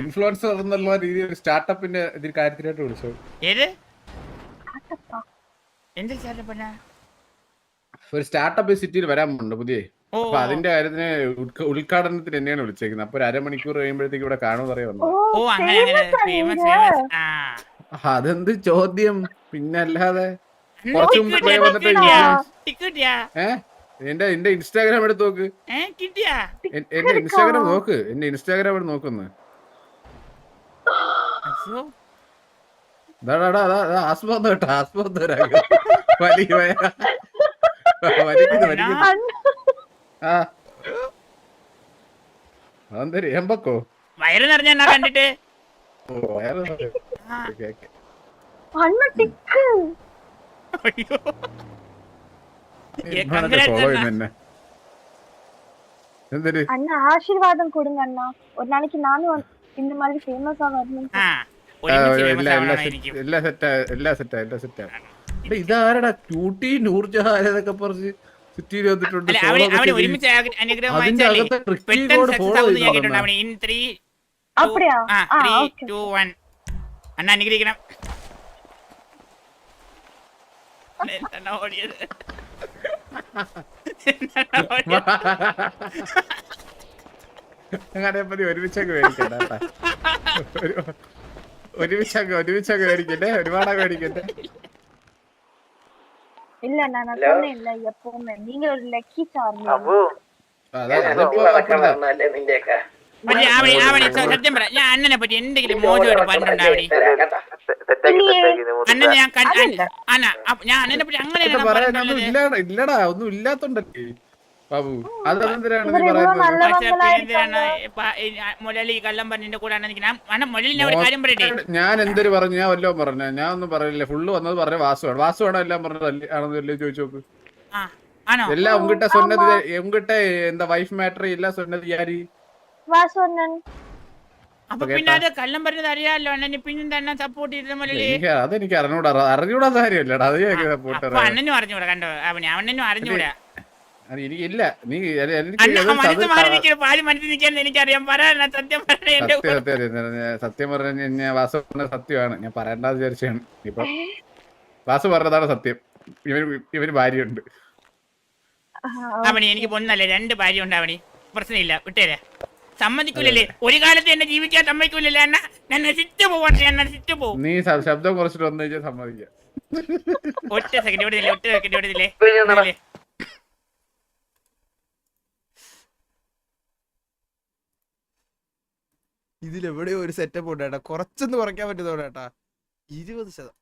S3: ഇൻഫ്ലുവൻസർ എന്നുള്ള രീതിയിൽ ഒരു സ്റ്റാർട്ടപ്പിന്റെ ഇതിൽ കാര്യത്തിലായിട്ട് വിളിച്ചു.
S1: ഏത് എന്ത് സ്റ്റാർട്ടപ്പ്?
S3: ഒരു സ്റ്റാർട്ടപ്പ് സിറ്റിയിൽ വരാനുണ്ട് പുതിയ. അപ്പൊ അതിന്റെ കാര്യത്തിന് ഉദ്ഘാടനത്തിന് എന്നെയാണ് വിളിച്ചേക്കുന്നത്. അപ്പൊ ഒരു അരമണിക്കൂർ കഴിയുമ്പോഴത്തേക്ക് ഇവിടെ കാണുമെന്ന് അറിയാം. അതെന്ത് ചോദ്യം? പിന്നെ അല്ലാതെ കുറച്ചു മുമ്പേ വന്നിട്ട് എന്റെ ഇൻസ്റ്റാഗ്രാം എടുത്ത് നോക്ക്. എന്റെ ഇൻസ്റ്റാഗ്രാം നോക്ക്. എന്റെ ഇൻസ്റ്റാഗ്രാം എടുത്ത് നോക്കുന്നു. ആസ്പദം കേട്ടോ, ആസ്പദം അതെന്തര് എമ്പക്കോ
S1: വയറ് നിറഞ്ഞ കണ്ടിട്ട്
S3: ഫോളോ ചെയ്യുന്ന എന്തൊരു
S2: அண்ணா ஆசீர்வாதம் கொடுங்க அண்ணா. ஒரு நாளைக்கு நானும் இந்த மாதிரி ஃபேமஸா வரணும்.
S3: എല്ലാം സെറ്റാ ഇതാരടാ ക്യൂട്ടി നൂർജഹാൻ എന്നൊക്കെ പറഞ്ഞ് സിറ്റിയിൽ വന്നിട്ടുണ്ട്.
S1: അതിന്റെ
S3: അകത്തെ ട്രിക്കി കോഡ് ഫോളോ ചെയ്യുന്നുണ്ട്.
S2: அப்படியா?
S1: 3 2 1 അണ്ണാ അനുഗ്രഹിക്കണം.
S3: അങ്ങനെ ഒരുമിച്ചൊക്കെ മേടിക്കണ്ട, ഒരുമിച്ചൊക്കെ മേടിക്കണ്ടേ, ഒരുപാടൊക്കെ മേടിക്കണ്ടേ.
S2: இல்ல நான் சொன்னேன் இல்ல, எப்பவுமே நீங்க ஒரு லக்கி சார்மி.
S1: സത്യം പറ, ഞാൻ അണ്ണനെ പറ്റി എന്തെങ്കിലും മോശമായിട്ട് പറഞ്ഞിട്ടുണ്ടാവണി? അണ്ണനെ ഞാൻ അണ്ണനെ പറ്റി അങ്ങനെ
S3: ഇല്ലടാ, ഒന്നും ഇല്ലാത്തോണ്ടല്ലേ ബാബു. അതെന്തിനാണ്
S1: മുരളി കള്ളം പറഞ്ഞിന്റെ കൂടെ മുരളിനെ ഒരു കാര്യം പറയട്ടെ.
S3: ഞാൻ എന്തൊരു പറഞ്ഞു? ഞാൻ വല്ലതും പറഞ്ഞ? ഞാൻ ഒന്നും പറയില്ല. ഫുള്ള് വന്നത് പറഞ്ഞ വാസുവാണ്. വാസുവാണോ എല്ലാം പറഞ്ഞത് ആണെന്നല്ലേ ചോദിച്ചു നോക്ക്. എല്ലാം ഉങ്കിട്ട സ്വന്നത്, ഉങ്കിട്ട എന്താ വൈഫ് മാറ്റർ ഇല്ല സ്വന്നത് യാരി
S2: വാസുവണ്ണൻ.
S1: അപ്പൊ പിന്നെ അത് കള്ളം പറഞ്ഞത് അറിയാലോ അണ്ണന്, പിന്നെ സപ്പോർട്ട് ചെയ്ത മുരളി.
S3: അതെനിക്ക് അറിഞ്ഞൂടാത്ത കാര്യമല്ലടാ, അത് സപ്പോർട്ട്
S1: അണ്ണനും അറിഞ്ഞൂടാ. കണ്ടോ അണ്ണനും അറിഞ്ഞൂടാ.
S3: എനിക്കില്ല. നീ സത്യം പറഞ്ഞ വാസു പറഞ്ഞ സത്യമാണ്. ഞാൻ പറയണ്ടെന്ന് വിചാരിച്ചാണ്. ഇപ്പൊ വാസു പറഞ്ഞതാണ് സത്യം. ഇവര് ഭാര്യയുണ്ട്.
S1: അവണി എനിക്ക് പൊന്നല്ലേ, 2 ഭാര്യ ഉണ്ട്. അവണി പ്രശ്നമില്ല, വിട്ടേരെ. സമ്മതിക്കൂലല്ലേ? ഒരു കാലത്ത് എന്നെ ജീവിക്കാൻ സമ്മതിക്കൂലല്ലേ അണ്ണ? ഞാൻ നശിച്ചു പോവാണ്, ഞാൻ നശിച്ചു പോകും.
S3: നീ ശബ്ദം കുറച്ചിട്ട് വന്നു കഴിഞ്ഞാൽ സമ്മതിക്കാം.
S1: ഒറ്റ സെക്കൻഡ് ഇവിടെ ഇതില്ലേ.
S5: ഇതിലെവിടെയോ ഒരു സെറ്റപ്പ് ഉണ്ട് ഏട്ടാ, കുറച്ചൊന്ന് കുറയ്ക്കാൻ പറ്റുന്നോടെ ഏട്ടാ. 20%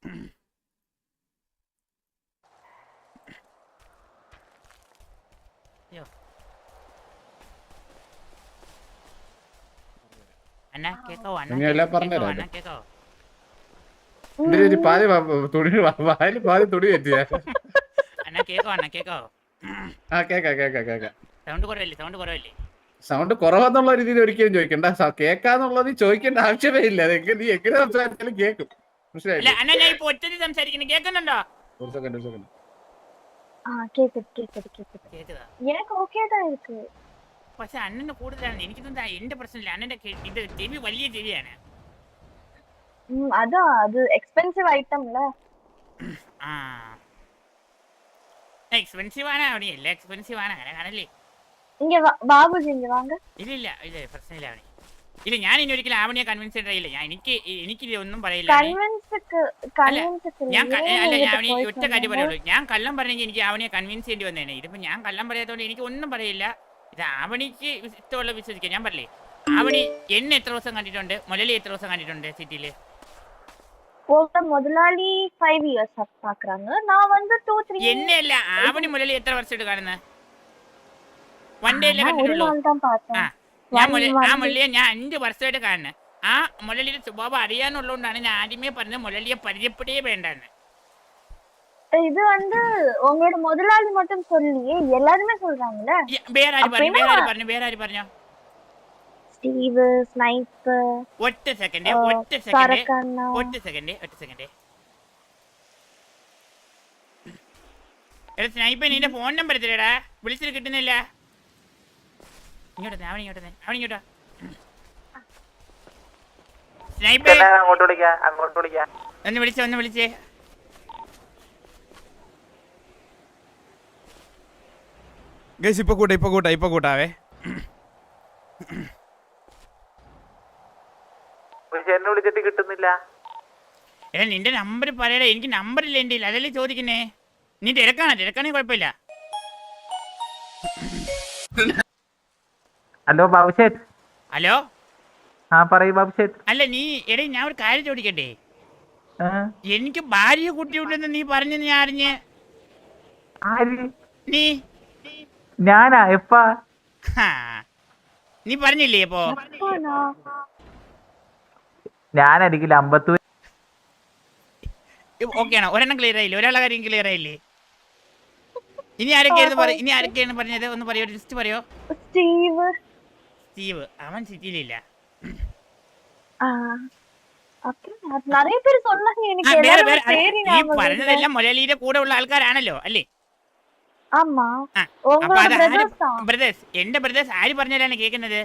S3: പാല് തുണി പറ്റിയ സൗണ്ട് കുറവെന്നുള്ള രീതിയിൽ ഒരിക്കലും ചോദിക്കണ്ട. കേക്കാന്നുള്ളത് ചോദിക്കേണ്ട ആവശ്യമേ ഇല്ല. നീ എങ്ങനെ സംസാരിച്ചാലും കേക്കും. മനസ്സിലായില്ലേ? ഒരു സെക്കൻഡ്.
S1: പക്ഷെ അണ്ണന് കൂടുതലാണ്. എനിക്കിതെന്താ എന്റെ പ്രശ്നമില്ല. അണ്ണന്റെ ഇത് ചെവി വലിയ ചെവിയാണ്.
S2: அதான் அது எக்ஸ்பென்சிவ் ஐட்டம்ல.
S1: എക്സ്പെൻസീവ് ആണ് അവിടെ, എല്ലാം എക്സ്പെൻസീവ് ആണ്. അങ്ങനെ കാണല്ലേ?
S2: இங்க பாபுஜி இங்க வாங்க.
S1: ഇല്ല പ്രശ്നമില്ല അവണി. ഇല്ല, ഞാൻ ഇനി ഒരിക്കലും ആവണിയെ കൺവിൻസ് ചെയ്തില്ല. ഞാൻ എനിക്ക് ഒന്നും പറയില്ല. ഞാൻ ആവണി ഒറ്റ കാര്യം പറയുള്ളൂ. ഞാൻ കള്ളം പറഞ്ഞെങ്കിൽ എനിക്ക് ആവണിയെ കൺവിൻസ് ചെയ്യേണ്ടി വന്നേനെ. ഇതിപ്പോ ഞാൻ കള്ളം പറയാത്തതുകൊണ്ട് എനിക്ക് ഒന്നും പറയില്ല. ഇത് ആവണിക്ക് ഇഷ്ടമുള്ള വിശ്വസിക്കാം. ഞാൻ പറയേ, ആവണി എന്നെ എത്ര ദിവസം കണ്ടിട്ടുണ്ട്, മുരളി എത്ര ദിവസം കണ്ടിട്ടുണ്ട് സിറ്റിയില്?
S2: முதலாளி 5 years பாக்குறாங்க, நான் வந்து 2-3
S1: എന്നെ അല്ല, ആവണി മുരളി എത്ര വർഷമായിട്ട് കാണുന്നത്? വൺ ഡേ അല്ലേ കണ്ടിട്ടുള്ളൂ? ആ മുരളിയെ ഞാൻ 5 വർഷമായിട്ട് കാണുന്നത്. ആ മുരളിയുടെ സ്വഭാവം അറിയാനുള്ളതുകൊണ്ടാണ് ഞാൻ ആദ്യമേ പറഞ്ഞത് മുരളിയെ പരിചയപ്പെടുകയേ വേണ്ടെന്ന്.
S2: இது வந்து உங்களோட முதலாளி மட்டும் சொல்லியே எல்லாரும் சொல்றாங்கல.
S1: வேற யாரு പറഞ്ഞു?
S2: Steve, sniper.
S1: ഒറ്റ സെക്കൻഡ്. എടാ സ്നൈപ്പർ, നിന്റെ ഫോൺ നമ്പർ എത്രടാ? വിളിച്ചിട്ട് കിട്ടുന്നില്ല. ഇങ്ങോട്ടാ സ്നൈപ്പർ. ഒന്ന് വിളിച്ചേ.
S5: ഗയ്സ് ഇപ്പൊ കൂട്ടാവേ.
S4: വിളിച്ചിട്ട് കിട്ടുന്നില്ല.
S1: എടാ നിന്റെ നമ്പർ പറയടാ. എനിക്ക് നമ്പറില്ല എൻ്റെ, അതല്ലേ ചോദിക്കുന്നേ. നീ തിരക്കാണെങ്കിൽ കുഴപ്പമില്ല.
S4: ഹലോ ബാബുശേട്ട്.
S1: ഹലോ,
S4: പറയൂ ബാബുശേട്ട്.
S1: അല്ല നീ എടേ, ഞാൻ ഒരു കാര്യം ചോദിക്കട്ടെ. എനിക്ക് ഭാര്യ കുട്ടിയുണ്ടെന്ന് നീ പറഞ്ഞെന്ന് ഞാൻ അറിഞ്ഞ്. നീ
S4: ഞാനാ? എപ്പാ?
S1: നീ പറഞ്ഞില്ലേ അപ്പോ?
S4: ഞാനായിരിക്കില്ല. 50.
S1: ഓക്കെ ആണോ? ഒരെണ്ണം ക്ലിയർ ആയില്ലേ? ഒരാളെ കാര്യം ക്ലിയർ ആയില്ലേ? ഇനി ആരൊക്കെയാണ് പറഞ്ഞത് ഒന്ന് പറയോ, ലിസ്റ്റ് പറയോ? സ്റ്റീവ് അവൻ സിറ്റിയിലില്ല.
S2: நிறைய பேர் சொன்னாங்க எனக்கு எல்லாரும் பேர்
S1: ഈ പറഞ്ഞതെല്ലാം മുരളിയുടെ കൂടെ ഉള്ള ആൾക്കാരാണല്ലോ അല്ലേ?
S2: ஆமா உங்களோட பிரதர்ஸ் தான்.
S1: ബ്രദേഴ്സ്, എന്റെ ബ്രദേഴ്സ് ആര് പറഞ്ഞാലാണ് കേൾക്കുന്നത്?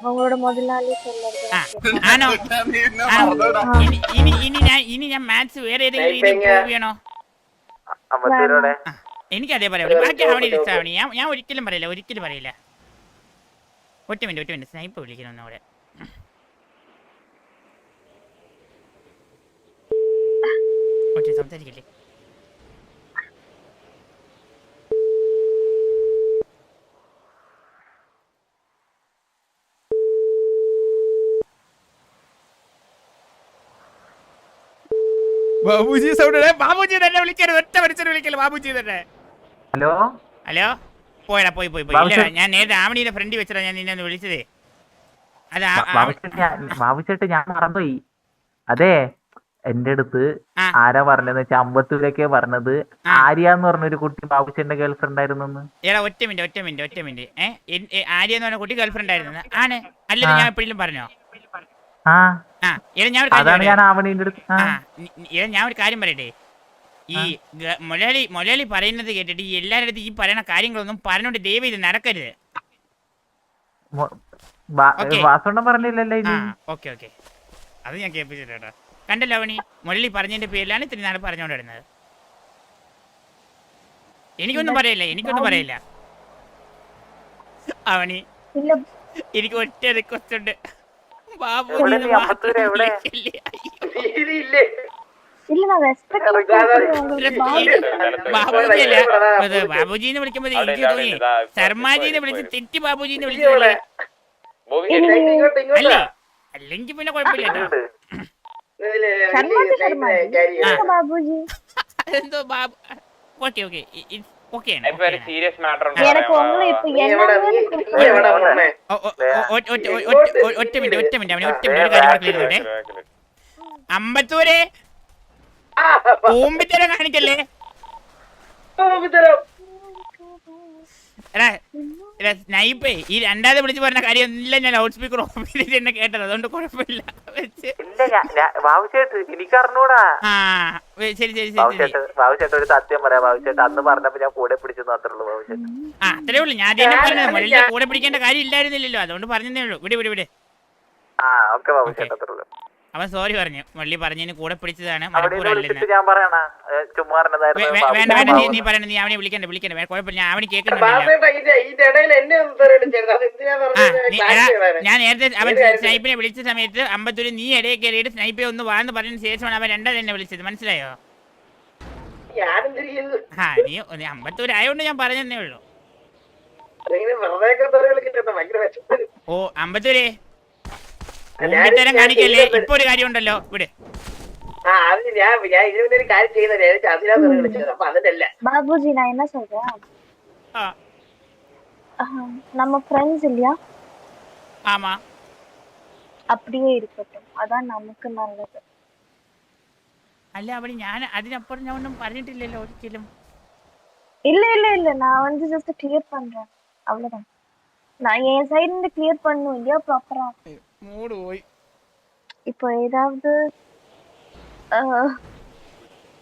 S2: உங்களோட முதலாளி சொல்றது.
S1: ആണോ? ഇനി ഞാൻ മാത്സ് വേറെ ഏതെങ്കിലും രീതിയിൽ പ്രൂവ് ചെയ്യണോ? എനിക്ക് അതേ പറയാം. ബാക്കി ആവണി ലിസ്റ്റ് ആവണി. ഞാൻ ഒരിക്കലും പറയില്ല. ഒറ്റ മിനിറ്റ് സ്നൈപ്പ് വിളിക്കണം അവിടെ. സംസാരിക്കില്ലേ?
S5: ബാബുജി സൗണ്ട്. ബാബുജി തന്നെ വിളിക്കരുത്, ഒറ്റ മനുഷ്യനെ വിളിക്കല്. ബാബുജി തന്നെ.
S1: ഹലോ പോയടാ പോയി. ഞാൻ നേരത്തെ ആവണിയുടെ ഫ്രണ്ട് വെച്ചടാ ഞാൻ നിന്നെ ഒന്ന് വിളിച്ചതേ.
S4: ബാബുചേട്ട് ഞാൻ മറന്നുപോയി. അതെ എന്റെ അടുത്ത് ആരാ പറഞ്ഞതെന്ന് വെച്ചാൽ അമ്പത്തൂരൊക്കെ പറഞ്ഞത് ആര്യ എന്ന് പറഞ്ഞൊരു കുട്ടി ബാബുചേട്ടന്റെ ഗേൾഫ്രണ്ട് ആയിരുന്നു.
S1: ഏടാ ഒറ്റ മിനിറ്റ്. ആര്യ എന്ന് പറഞ്ഞ കുട്ടി ഗേൾഫ്രണ്ട് ആയിരുന്നു ആണ് അല്ലേ? ഞാൻ എപ്പോഴും പറഞ്ഞോ? ഞാൻ ഒരു കാര്യം പറയട്ടെ. ഈ മൊലയാളി പറയുന്നത് കേട്ടിട്ട് എല്ലാരുടെ അടുത്ത് ഈ പറയുന്ന കാര്യങ്ങളൊന്നും പറഞ്ഞോണ്ട് ദയവ് ഇത് നടക്കരുത്. ഓക്കെ അത് ഞാൻ കേൾപ്പിച്ചിട്ടാ. കണ്ടല്ലോ അവണി, മൊലയാളി പറഞ്ഞതിന്റെ പേരിലാണ് ഇത്തിരി നാളെ പറഞ്ഞോണ്ട് വരുന്നത്. എനിക്കൊന്നും പറയില്ല അവണി. എനിക്ക് ഒറ്റ റിക്വസ്റ്റ് ഉണ്ട്. ബാബുജിന്ന് വിളിക്കുമ്പോ എനിക്ക് തോന്നി ശർമാജിന്ന് വിളിച്ച് തെറ്റി ബാബുജിന്ന് വിളിച്ചതല്ലേ? അല്ലേ? അല്ലെങ്കിൽ പിന്നെ കുഴപ്പമില്ല. അതെന്തോ ബാബു. ഓക്കെ ഒറ്റ മിനിറ്റ് ഒരു കാര്യം അമ്പത്തൂരെ പൂമ്പിത്തരം കാണിക്കല്ലേ? സ്നൈപ്പേ ഈ രണ്ടാമത് വിളിച്ച് പറഞ്ഞ കാര്യം ഒന്നുമില്ല. ഞാൻ ലൗഡ് സ്പീക്കർ ഓഫ് ചെയ്തിട്ട് എന്നെ കേട്ടത്, അതുകൊണ്ട് കുഴപ്പമില്ല.
S4: എനിക്കറിഞ്ഞൂടാ.
S1: ശരി
S4: ബാബുചേട്ടൻ ഒരു സത്യം പറയാം. ബാബുചേട്ടൻ അന്ന് പറഞ്ഞപ്പോ ഞാൻ കൂടെ പിടിച്ചു മാത്രമേ ഉള്ളൂ. ബാബുചേട്ടൻ
S1: അത്രേ ഉള്ളൂ. ഞാൻ പറഞ്ഞത് മുരളിയെ കൂടെ പിടിക്കേണ്ട കാര്യം ഇല്ലായിരുന്നില്ലല്ലോ, അതുകൊണ്ട് പറഞ്ഞതേ ഉള്ളൂ. വിട്. അവൻ സോറി പറഞ്ഞു. മുരളി പറഞ്ഞതിന് കൂടെ പിടിച്ചതാണ്. വേണ്ട നീ പറയണ. നീ അവനെ വിളിക്കണ്ട. കുഴപ്പമില്ല. ഞാൻ അവന് കേൾക്കുന്നുണ്ടല്ലോ. ഞാൻ നേരത്തെ അവൻ സ്നൈപ്പിനെ വിളിച്ച സമയത്ത് അമ്പത്തൂര് നീ ഇടയിൽ കയറിയിട്ട് സ്നൈപ്പെ ഒന്ന് വാന്ന് പറഞ്ഞതിന് ശേഷമാണ് അവൻ രണ്ടാമത് എന്നെ വിളിച്ചത്. മനസ്സിലായോ? നീ അമ്പത്തൂരായോണ്ട് ഞാൻ പറഞ്ഞതേ ഉള്ളൂ. ഓ അമ്പത്തൂരേ ൂരം കാണിക്കല്ലേ? ഇപ്പൊ ഒരു കാര്യം ഉണ്ടല്ലോ, വിട്.
S2: பாபுஜி நான் என்ன சொல்றேன், நம்ம ஃப்ரெண்ட்ஸ் இல்லையா?
S1: ஆமா,
S2: அப்படியே இருக்கட்டும். அதான் நமக்கு நல்லது.
S1: അല്ല അവിടെ ഞാൻ അതിനപ്പുറം ഞാൻ ഒന്നും പറഞ്ഞിട്ടില്ലല്ലോ ഒരിക്കലും.
S2: இல்ல நான் வந்து ஜஸ்ட் கிளியர் பண்றேன், அவ்வளவுதான். நான் என் சைடு இருந்து கிளியர் பண்ணனும் இல்லையா ப்ராப்பரா?
S5: மூடு போய்
S2: இப்போ ஏதாவது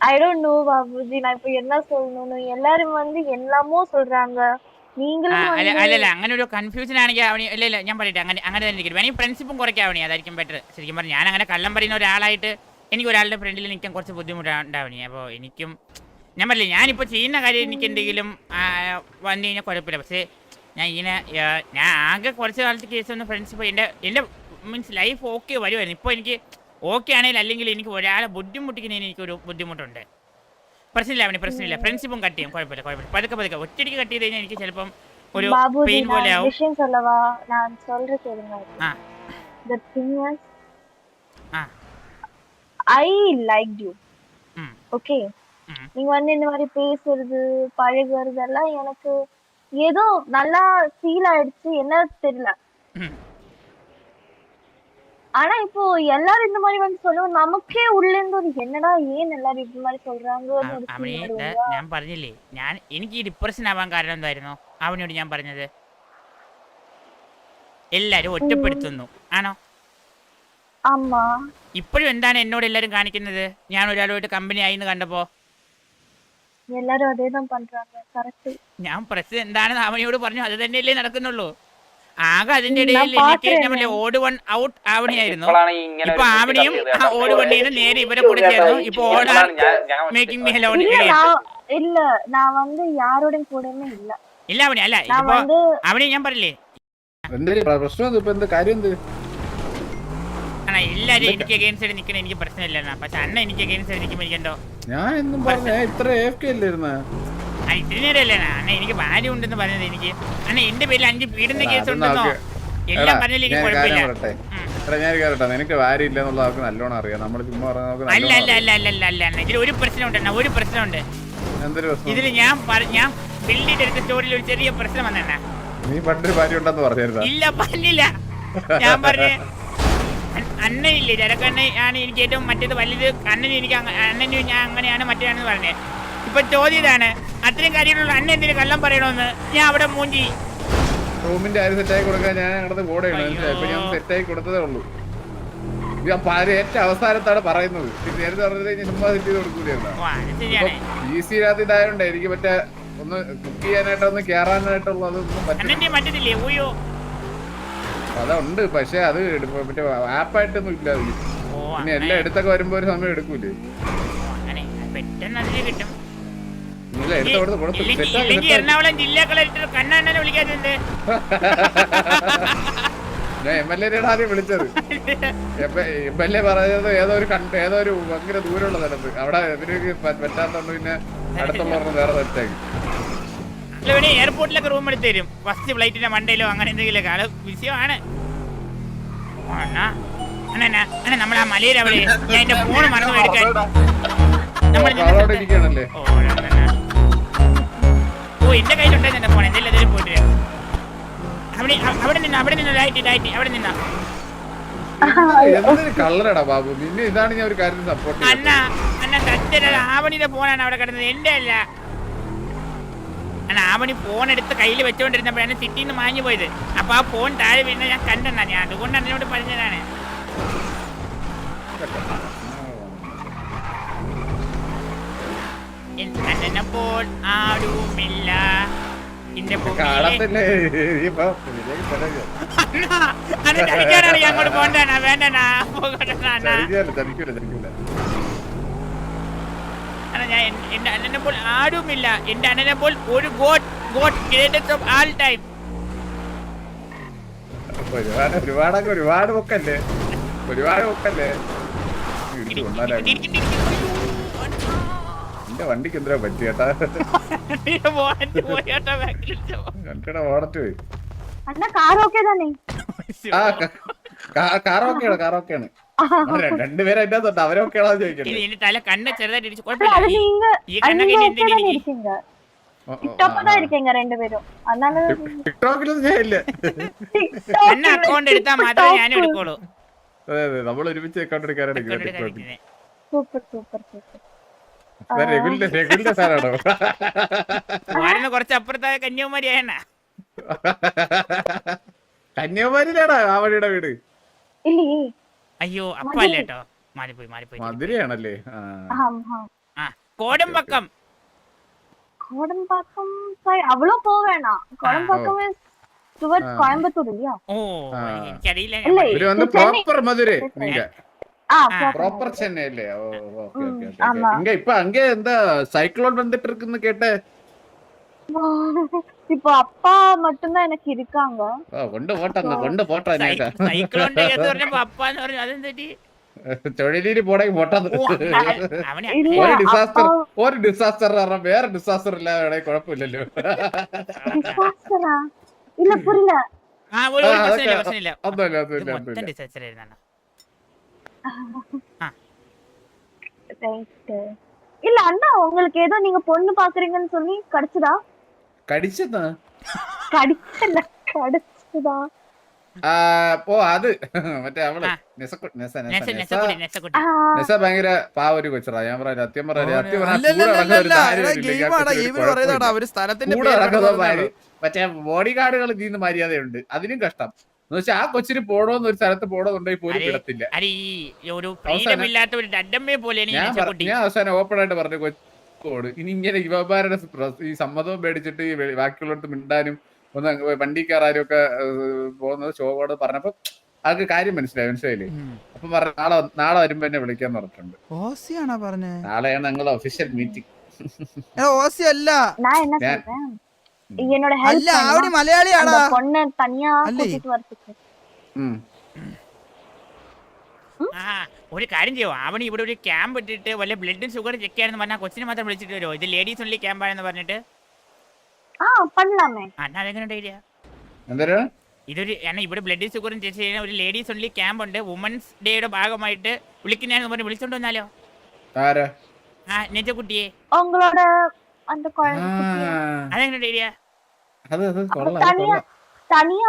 S2: ஐ டோன்ட் நோ பாபுஜி, நான் இப்போ என்ன சொல்லணும்? எல்லாரும் வந்து எல்லாமோ சொல்றாங்க. നീങ്ങളും
S1: അല്ലല്ല അങ്ങനെ ഒരു കൺഫ്യൂഷൻ ആണെങ്കിൽ അവന് ഇല്ല ഞാൻ പറയട്ടെ, അങ്ങനെ തന്നെ ഇരിക്കും. വേണമെങ്കിൽ ഫ്രണ്ട്ഷിപ്പും കുറയ്ക്കാവണി, അതായിരിക്കും ബെറ്റർ. ശരിക്കും പറഞ്ഞാൽ ഞാൻ അങ്ങനെ കള്ളം പറയുന്ന ഒരാളായിട്ട് എനിക്ക് ഒരാളുടെ ഫ്രണ്ടിൽ നിൽക്കാൻ കുറച്ച് ബുദ്ധിമുട്ടുണ്ടാവണി. അപ്പോൾ എനിക്കും ഞാൻ പറയില്ല, ഞാനിപ്പോൾ ചെയ്യുന്ന കാര്യം എനിക്ക് എന്തെങ്കിലും വന്നു കഴിഞ്ഞാൽ കുഴപ്പമില്ല. പക്ഷേ ഞാൻ ആകെ കുറച്ച് കാലത്ത് കേസ് വന്ന ഫ്രണ്ട്ഷിപ്പ് എൻ്റെ മീൻസ് ലൈഫ് ഓക്കെ വരുമായിരുന്നു. ഇപ്പോൾ എനിക്ക് ഓക്കെ ആണെങ്കിൽ അല്ലെങ്കിൽ എനിക്ക് ഒരാളെ ബുദ്ധിമുട്ടിക്കുന്നതിന് എനിക്കൊരു ബുദ്ധിമുട്ടുണ്ട്. പ്രശ്നമില്ല. ഫ്രണ്ട്ഷിപ്പും കട്ട് ചെയ്യും, കുഴപ്പമില്ല. പതുക്കെ ഒറ്റയ്ക്ക് കട്ട് ചെയ്ത് കഴിഞ്ഞാൽ എനിക്ക് ചിലപ്പം ഒരു പെയിൻ പോലെ ആവും.
S2: I liked you. Okay. நீங்க வந்து இந்த மாதிரி பேசுறது பழகுறது எல்லாம் எனக்கு ஏதோ நல்லா ஃபீல் ஆயிடுச்சு. என்ன தெரியல. ஆனா இப்போ எல்லாரும் இந்த மாதிரி வந்து சொல்லுவோம் நமக்கே உள்ள இருந்து ஒரு என்னடா ஏன் எல்லாரும் இந்த மாதிரி சொல்றாங்கன்னு ഒരു
S1: അവനെ
S2: feel വരുവാ.
S1: ഞാൻ പറഞ്ഞില്ലേ എനിക്ക് ഈ ഡിപ്രഷൻ ആവാൻ കാരണം എന്തായിരുന്നു അവനോട് ഞാൻ പറഞ്ഞത് എല്ലാരും ഒറ്റപ്പെടുത്തുന്നു ആണോ
S2: ஆமா
S1: ഇപ്പോഴും എന്താണ് എന്നോട് എല്ലാരും കാണിക്കുന്നത് ഞാൻ ഒരാളുമായിട്ട് കമ്പനി ആയിന്ന് കണ്ടപ്പോ
S2: எல்லாரும் அதேதான் பண்றாங்க கரெக்ட்
S1: ഞാൻ പ്രശ്നം എന്താണെന്ന് അവനോട് പറഞ്ഞു അത് തന്നെയല്ലേ നടക്കുന്നുള്ളൂ ആകെ അതിന്റെ
S2: ഞാൻ
S1: ഇടയിൽ എനിക്ക്
S2: പാത്രമേ
S1: നമ്മളെ ഓട് വൺ ഔട്ട് ആവണിയായിരുന്നു
S6: ഇപ്പോഴാണ് ഈ ഇങ്ങനെ
S1: ഇപ്പൊ
S6: ഒരു
S1: ആവണിയും
S6: ചെയ്തത്.
S1: ആ ഓട് വണ്ണിന്ന് നേരെ ഇവരെ കൂടെ ചേർന്നു ഇപ്പൊ ഓടാ മേക്കിംഗ് മീ ഹെലോൺ
S2: இல்ல இல்ல நான் வந்து யாரோடையும் கூடயுமே இல்ல
S1: ഇല്ല അവണി അല്ല
S2: நான்
S1: ഇപ്പൊ
S2: வந்து
S1: അവനെ ഞാൻ പറഞ്ഞില്ലേ
S3: പ്രശ്നം ഇപ്പൊ എന്താ കാര്യം എന്ത്
S1: അണ്ണാ എല്ലാരും എനിക്ക് അഗേൻസ്റ്റ് ആയിട്ട് നിക്കണ എനിക്ക് പ്രശ്നമില്ല അണ്ണാ പക്ഷെ അണ്ണ എനിക്ക് അഗേൻസ്റ്റ് ആയിട്ട് നിൽക്കുമ്പോ എനിക്കെന്തോ
S3: ഞാൻ എന്നും പറഞ്ഞ ഇത്ര AFK അല്ലായിരുന്ന
S1: ഇത്തിരി നേരമല്ലേ അണ്ണ എനിക്ക് ഭാര്യ ഉണ്ടെന്ന് പറഞ്ഞത് എനിക്ക് അണ്ണ എന്റെ പേരിൽ 5 പീഡന കേസ് ഉണ്ടെന്നോ എല്ലാം പറഞ്ഞാലും എനിക്ക് കുഴപ്പമില്ല
S3: ഞാൻ കേറട്ടെ നിനക്ക് ഭാര്യ ഇല്ലെന്നുള്ള അവർക്ക് നല്ലോണം അറിയാം നമ്മള് ചുമ്മാ പറഞ്ഞ നമുക്ക്
S1: അല്ല
S3: നല്ലോണം
S1: അല്ല അല്ല അല്ല അല്ല അല്ല അണ്ണ ഇതിൽ ഒരു പ്രശ്നമുണ്ട് അണ്ണ ഒരു പ്രശ്നമുണ്ട്
S3: അറിയാം. എന്തൊരു പ്രശ്നം
S1: ഇതിൽ ഞാൻ ബിൽഡ് ചെയ്തെടുത്ത സ്റ്റോറിയിൽ ഒരു ചെറിയ പ്രശ്നം വന്നെണ്ണ
S3: നീ പണ്ടൊരു ഭാര്യ ഉണ്ടെന്ന് പറഞ്ഞായിരുന്ന
S1: ഇല്ല പറഞ്ഞില്ല ഞാൻ പറഞ്ഞ അണ്ണയില്ലേ ചരക്കണ്ണ ആണ് എനിക്ക് ഏറ്റവും മറ്റേത് വലുത് അണ്ണനും എനിക്ക് അണ്ണനും ഞാൻ അങ്ങനെയാണ് മറ്റേതാണെന്ന് പറഞ്ഞത് ഇപ്പൊ ചോദ്യം ഇതാണ് അത്രയും കാര്യങ്ങളുള്ള അണ്ണ എന്തിനു കള്ളം പറയണമെന്ന് ഞാൻ അവിടെ മൂഞ്ചി
S3: റൂമിന്റെ ആര് സെറ്റായി കൊടുക്കാൻ ഞാൻ അങ്ങനത്തെ കൂടെയാണ് ഇപ്പൊ ഞാൻ സെറ്റായി കൊടുത്തതേ ഉള്ളൂ ഞാൻ ഏറ്റവും അവസാനത്താണ് പറയുന്നത് നേരത്തെ പറഞ്ഞത് ഞാൻ ചുമ്മാ സെറ്റ് ചെയ്ത് കൊടുക്കൂലായിരുന്നു
S1: ഓ അത് ശരിയാണ്
S3: ഈസിനകത്ത് ഇതായോണ്ട് എനിക്ക് മറ്റേ ഒന്ന് കുക്ക് ചെയ്യാനായിട്ടോ ഒന്ന് കേറാനായിട്ടുള്ള അതൊന്നും പറ്റില്ല
S1: അണ്ണന്റെ മറ്റേതില്ലേ ഓയോ
S3: അതുണ്ട് പക്ഷെ അത് മറ്റേ ആപ്പായിട്ടൊന്നും ഇല്ല അതില്
S1: ഓ
S3: പിന്നെ എല്ലാം എടുത്തൊക്കെ വരുമ്പോ ഒരു സമയം എടുക്കൂലേ
S1: അങ്ങനെ പെട്ടെന്ന് അതിന് കിട്ടും
S3: ഇല്ല എടുത്ത് കൊടുത്ത് കൊടുത്ത്
S1: ഇല്ലെങ്കിൽ എറണാകുളം ജില്ലാ കളക്ടർ കണ്ണണ്ണനെ വിളിക്കാറുണ്ട്
S3: ഞാൻ MLA ആദ്യം വിളിച്ചത് MLA പറഞ്ഞത് ഏതോ ഒരു ഭയങ്കര ദൂരമുള്ള സ്ഥലത്ത് അവിടെ ഇവർക്ക് പറ്റാത്തോണ്ട് പിന്നെ അടുത്തുള്ളവർക്ക് വേറെ സെറ്റാക്കി
S1: ഇവിടെ എയർപോർട്ടിലൊക്കെ റൂം എടുത്ത് തരും ഫസ്റ്റ് ഫ്ലൈറ്റിന്റെ മണ്ടയിലോ അങ്ങനെ എന്തെങ്കിലുമൊക്കെ ആള് വിഷയമാണ് അണ്ണ നമ്മൾ ആ മലയിൽ അവിടെ ഞാൻ എന്റെ ഫോൺ മറന്നു എടുക്കാൻ
S3: അവിടെ ഇരിക്കുകയാണല്ലേ
S1: ഓ എന്റെ കയ്യിലുണ്ടായിരുന്നു എന്റെ ഫോൺ എന്തെങ്കിലും അതിൽ പോയിട്ട് അവിടെ നിന്ന് ലൈറ്റ് അവിടെ നിന്നാ
S3: എന്തൊരു കള്ളറടാ ബാബു നിന്നെ ഇതാണ് ഞാൻ ഒരു കാര്യം സപ്പോർട്ട്
S1: അണ്ണ സത്യത ആവണിയുടെ ഫോണാണ് അവിടെ കിടന്നത് എന്റെ അല്ല അണ്ണ ആവണി ഫോൺ എടുത്ത് കയ്യിൽ വെച്ചോണ്ടിരുന്നപ്പോഴാണ് സിറ്റിയിൽ നിന്ന് മാഞ്ഞു പോയത് അപ്പൊ ആ ഫോൺ താഴെ വീണ ഞാൻ കണ്ടെന്നാ ഞാൻ അതുകൊണ്ട് അതിനോട് പറഞ്ഞതാണ് എന്നപ്പോൾ ആരുമില്ല
S3: കാണത്തില്ലേ
S1: ചതിക്കാനാണ് ഞാൻ അങ്ങോട്ട് പോണ്ടാ വേണ്ടനാ ഞാൻ എന്റെ അണ്ണനെ പോൽ ആരുമില്ല എന്റെ അണ്ണനെ പോൽ ഒരു God greatest of all time
S3: ഒരുപാട് പൊക്കല്ലേ എന്റെ വണ്ടിക്ക് എന്താ പറ്റി കേട്ടാ രണ്ടിടെ ഓടറ്റ് പോയി
S2: അണ്ണാ കാറൊക്കെ തന്നെ
S3: കാറൊക്കെയാണ് രണ്ടുപേരും അതിന്റെ തൊട്ട് അവരൊക്കെയാണോ ചോദിക്കട്ടെ
S1: തല കണ്ണ് ചെറുതായിട്ട് ഇടിച്ച്
S2: அது
S1: കുഴപ്പമില്ല
S2: நீங்க
S1: ഈ കണ്ണൊക്കെ
S2: நீங்க
S1: എന്തെങ്കിലും
S2: தானே இருக்கீங்க டிக்டாக்ல தான் இருக்கீங்க ரெண்டு பேரும் அதனால
S3: ടിക്ടോക്കിലൊന്നും ഞാൻ ഇല്ല
S1: അണ്ണ അക്കൗണ്ട് എടുത്താൽ മാത്രമേ ഞാനും എടുക്കുള്ളൂ
S3: അതെ നമ്മൾ ഒരുമിച്ച് അക്കൗണ്ട് എടുക്കാനാണ് ടിക്ടോക്കിൽ
S2: சூப்பர் சூப்பர் சூப்பர்
S3: രഘുലിന്റെ സാറാണോ
S1: വാരുന്ന കുറച്ച് അപ്പുറത്തായ കന്യാകുമാരി ആയണ്ണ
S3: കന്യാകുമാരിയിലാണോ ആവണിയുടെ വീട്
S2: இல்லையே
S1: അയ്യോ അപ്പ അല്ല കേട്ടോ മാറിപ്പോയി
S3: മധുരയാണല്ലേ
S1: ആ കോടമ്പക്കം
S2: கோடம்பாக்கம் சைடு அவ்வளோ போக வேணாம் கோடம்பாக்கம் டுவர்ட்ஸ் கோயம்புத்தூர் இல்லையா
S1: ഓ എനിക്കറിയില്ല
S2: இல்ல
S3: ഇവര് വന്ന് പ്രോപ്പർ മധുരേ നീങ്ക
S2: proper
S3: ப்ராப்பர் சென்னை இல்லையா ஓகே ஓகே
S2: ஆமா.
S3: இங்க இப்ப அங்க இந்த சைக்ளோன் வந்துட்டு இருக்குன்னு கேட்டேன்
S2: இப்போ அப்பா மட்டும்தான் எனக்கு இருக்காங்க
S3: கொண்டு போட்டாங்க
S1: സൈക്കിളോണ്ട് കേസ് പറഞ്ഞപ്പോ അപ്പാന്ന് പറഞ്ഞു അതെന്തി
S3: തൊഴിലീര് പോണെങ്കിൽ പോട്ടത്
S2: இல்ல
S3: ഒരു ഡിസാസ്റ്റർ വേറെ ഡിസാസ്റ്റർ ഇല്ലാതെ കുഴപ്പമില്ലല്ലോ
S2: disaster-ஆ? இல்ல புரியல
S1: ഒരു പ്രശ്നമില്ല
S3: ഒന്നുമില്ല
S1: ഡിസാസ്റ്റർ ആയിരുന്നു
S2: ரைட் இல்ல அண்ணா உங்களுக்கு ஏதோ நீங்க பொண்ணு பாக்குறீங்கன்னு சொல்லி கிடைச்சதா
S3: കടിച്ചതാ
S2: கிடைச்சல கிடைச்சதா
S3: അത് മറ്റേ അവള്
S1: ആ. നെസക്കുട്ടി
S3: നെസ ഭയങ്കര പാവൊരു കൊച്ചറാ. ഞാൻ പറയാം സത്യം പറയാം
S5: അവര് സ്ഥലത്തിന്റെ
S3: കൂടെ നടക്കുന്ന ഭാര്യ മറ്റേ ബോഡി ഗാർഡുകൾ ഇതിന്ന് മര്യാദയുണ്ട്. അതിനും കഷ്ടം എന്ന് വെച്ചാൽ ആ കൊച്ചിന് പോണോന്ന് ഒരു സ്ഥലത്ത് പോണോന്നുണ്ടെങ്കിൽ പോലും വിടത്തില്ല. ഞാൻ അവസാനം ഓപ്പൺ ആയിട്ട് പറഞ്ഞു കൊച്ചോട് ഇനി ഇങ്ങനെ യുവമാരുടെ ഈ സമ്മതവും പേടിച്ചിട്ട് ഈ ബാക്കിയുള്ളടത്ത് മിണ്ടാനും ഒന്ന് വണ്ടി കയറാനും ഒക്കെ പോകുന്നത് ഷോയോട് പറഞ്ഞപ്പോ ആൾക്ക് കാര്യം മനസ്സിലായില്ലേ. അപ്പൊ നാളെ വരുമ്പോ എന്നെ വിളിക്കാന്ന് പറഞ്ഞിട്ടുണ്ട്.
S5: ഓസിയാണോ പറഞ്ഞേ?
S3: നാളെയാണ് ഞങ്ങളുടെ ഒഫീഷ്യൽ മീറ്റിംഗ്.
S5: ஓசி அல்ல
S2: நான் என்ன சொல்றேன் என்னோட ஹெல்ப்
S5: அல்ல ஆவடி மலையாளியாடா
S2: அந்த பொண்ண தனியா கூட்டிட்டு வரதுக்கு
S1: ഒരു കാര്യം ചെയ്യോ അവൻ ഇവിടെ ഒരു ക്യാമ്പ് ഇട്ടിട്ട് വല്ല ബ്ലഡും ഷുഗർ ചെക്ക് ചെയ്യാന്ന് പറഞ്ഞാൽ കൊച്ചിനെ മാത്രം വിളിച്ചിട്ട് വരുമോ? ഇത് ലേഡീസ് ഓൺലി ക്യാമ്പാണെന്ന് പറഞ്ഞിട്ട്
S2: பண்ணலாமே.
S1: അന്നാ അതെങ്ങനെ ഐഡിയ?
S3: എന്തരാ
S1: ഇതൊരു ഇവിടെ ബ്ലഡ് ഷുഗറും ചെക്ക് ചെയ്യുന്ന ഒരു ലേഡീസ് ഓൺലി ക്യാമ്പ് ഉണ്ട്. വുമൻസ് ഡേയുടെ ഭാഗമായിട്ട് വിളിക്കുന്നതെന്ന് പറഞ്ഞ് വിളിച്ചോണ്ട് വന്നാലോ?
S3: ആരാ?
S1: നെജക്കുട്ടിയെ
S2: உங்களோட அந்த குழந்தை
S1: അതെങ്ങനെ ഐഡിയ?
S3: അത്
S2: தனியா தனியா